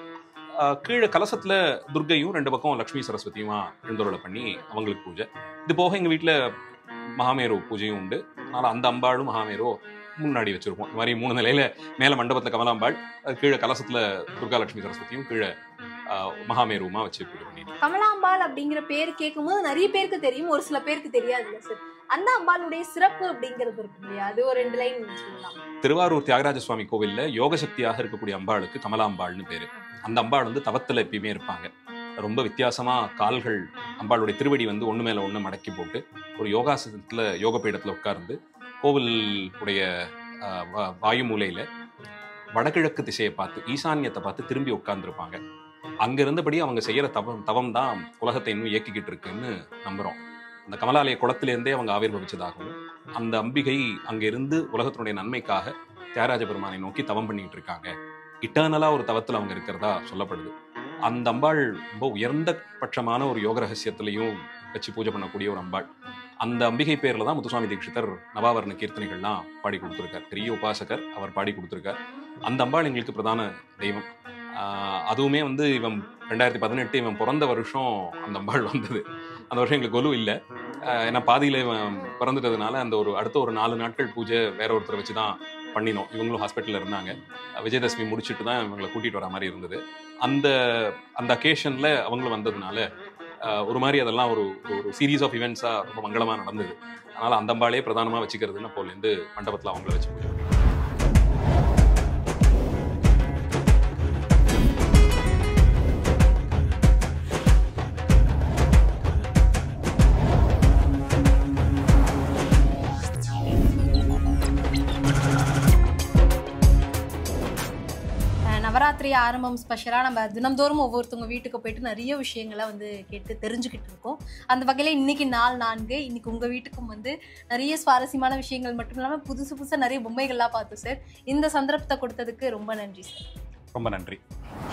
கீழே கலசத்துல துர்க்கையும் 2 பக்கம் லட்சுமி சரஸ்வதியுமா எழுந்தருளை பண்ணி அவங்களுக்கு பூஜை. இது போக எங்க வீட்டுல மகாமேரு பூஜையும் உண்டு. அதனால அந்த அம்பாளும் மகாமேரோ முன்னாடி வச்சிருப்போம். இந்த மாதிரி 3 நிலையில மேல மண்டபத்துல கமலாம்பாள், கீழே கலசத்துல துர்கா லட்சுமி சரஸ்வதியும், கீழே மகாமேருமா வச்சு பூஜை பண்ணிட்டு. கமலாம்பாள் அப்படிங்கிற பேர் கேட்கும்போது நிறைய பேருக்கு தெரியும், ஒரு சில பேருக்கு தெரியாதுல்ல சார். அந்த அம்பாளுடைய சிறப்பு அப்படிங்கிறது இருக்கு இல்லையா, அது ஒரு 2 லைன் சொல்லலாம். திருவாரூர் தியாகராஜ சுவாமி கோவில்ல யோக சக்தியாக இருக்கக்கூடிய அம்பாளுக்கு கமலாம்பாள்னு பேரு. அந்த அம்பாள் வந்து தவத்துல எப்பயுமே இருப்பாங்க. ரொம்ப வித்தியாசமா கால்கள், அம்பாளுடைய திருவடி வந்து ஒண்ணு மேல ஒண்ணு மடக்கி போட்டு ஒரு யோகாசனத்துல யோக பீடத்துல உட்கார்ந்து கோவில் உடைய வாயு மூலையில வடகிழக்கு திசையை பார்த்து ஈசான்யத்தை பார்த்து திரும்பி உட்கார்ந்துருப்பாங்க. அங்க இருந்தபடி அவங்க செய்யற தவம் தான் உலகத்தை இன்னும் இயக்கிக்கிட்டு இருக்குன்னு நம்புறோம். அந்த கமலாலய குளத்திலேருந்தே அவங்க ஆவிர்வவிச்சதாகவும் அந்த அம்பிகை அங்க இருந்து உலகத்தினுடைய நன்மைக்காக தியாகராஜ பெருமானை நோக்கி தவம் பண்ணிட்டு இருக்காங்க. இட்டர்னலா ஒரு தவத்துல அவங்க இருக்கிறதா சொல்லப்படுது. அந்த அம்பாள் ரொம்ப உயர்ந்த பட்சமான ஒரு யோக ரகசியத்திலையும் வச்சு பூஜை பண்ணக்கூடிய ஒரு அம்பாள். அந்த அம்பிகை பேர்ல தான் முத்துசுவாமி தீட்சிதர் நவாவரண கீர்த்தனைகள்லாம் பாடி கொடுத்துருக்கார். பெரிய உபாசகர், அவர் பாடி கொடுத்துருக்கார். அந்த அம்பாள் எங்களுக்கு பிரதான தெய்வம். அதுவுமே வந்து இவன் 2018 இவன் பிறந்த வருஷம் அந்த அம்பாள் வந்தது. அந்த வருஷம் எங்களுக்கு கொலு இல்லை. ஏன்னா பாதியில இவன் பிறந்துட்டதுனால அந்த அடுத்த ஒரு 4 நாட்கள் பூஜை வேற ஒருத்தரை வச்சு தான் பண்ணினோம். இவங்களும் ஹாஸ்பிட்டலில் இருந்தாங்க. விஜயதசமி முடிச்சுட்டு தான் இவங்களை கூட்டிட்டு வர மாதிரி இருந்தது. அந்த அக்கேஷன்ல அவங்களும் வந்ததுனால ஒரு மாதிரி அதெல்லாம் ஒரு சீரீஸ் ஆஃப் இவெண்ட்ஸா ரொம்ப மங்களமா நடந்தது. அதனால அந்த அம்பாளே பிரதானமா வச்சுக்கிறதுன்னு போலேருந்து மண்டபத்தில் அவங்கள வச்சு பூஜை. நவராத்திரி ஆரம்பம் ஸ்பெஷலாக நம்ம தினம்தோறும் ஒவ்வொருத்தவங்க வீட்டுக்கு போயிட்டு நிறைய விஷயங்களை வந்து கேட்டு தெரிஞ்சுக்கிட்டு இருக்கோம். அந்த வகையில் இன்னைக்கு நாள் 4 இன்னைக்கு உங்கள் வீட்டுக்கும் வந்து நிறைய சுவாரஸ்யமான விஷயங்கள் மட்டும் இல்லாமல் புதுசாக நிறைய பொம்மைகள்லாம் பார்த்தோம் சார். இந்த சந்தர்ப்பத்தை கொடுத்ததுக்கு ரொம்ப நன்றி சார். ரொம்ப நன்றி.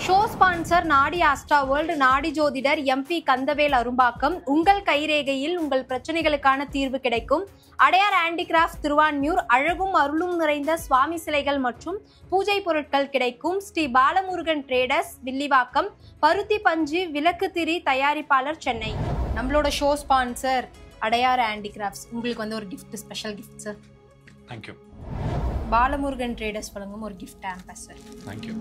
ஷோ ஸ்பான்சர் நாடி ஆஸ்ட்ரா வேர்ல்டு, நாடி ஜோதிடர் MP கந்தவேல் அரும்பாக்கம். உங்கள் கைரேகையில் உங்கள் பிரச்சனைகளுக்கான தீர்வு கிடைக்கும். அடையார் ஹேண்டிகிராஃப்ட் திருவான்மியூர். அழகும் அருளும் நிறைந்த சுவாமி சிலைகள் மற்றும் பூஜை பொருட்கள் கிடைக்கும். ஸ்ரீ பாலமுருகன் ட்ரேடர்ஸ் வில்லிவாக்கம். பருத்தி பஞ்சு விளக்கு திரி தயாரிப்பாளர் சென்னை. நம்மளோட ஷோ ஸ்பான்சர் அடையார் ஹேண்டிகிராஃப்ட்ஸ். உங்களுக்கு வந்து ஒரு gift, special gift sir. Thank you. Balamurugan traders வழங்கும் ஒரு கிஃப்ட் ஆம்பஸ் சார். தேங்க்யூ.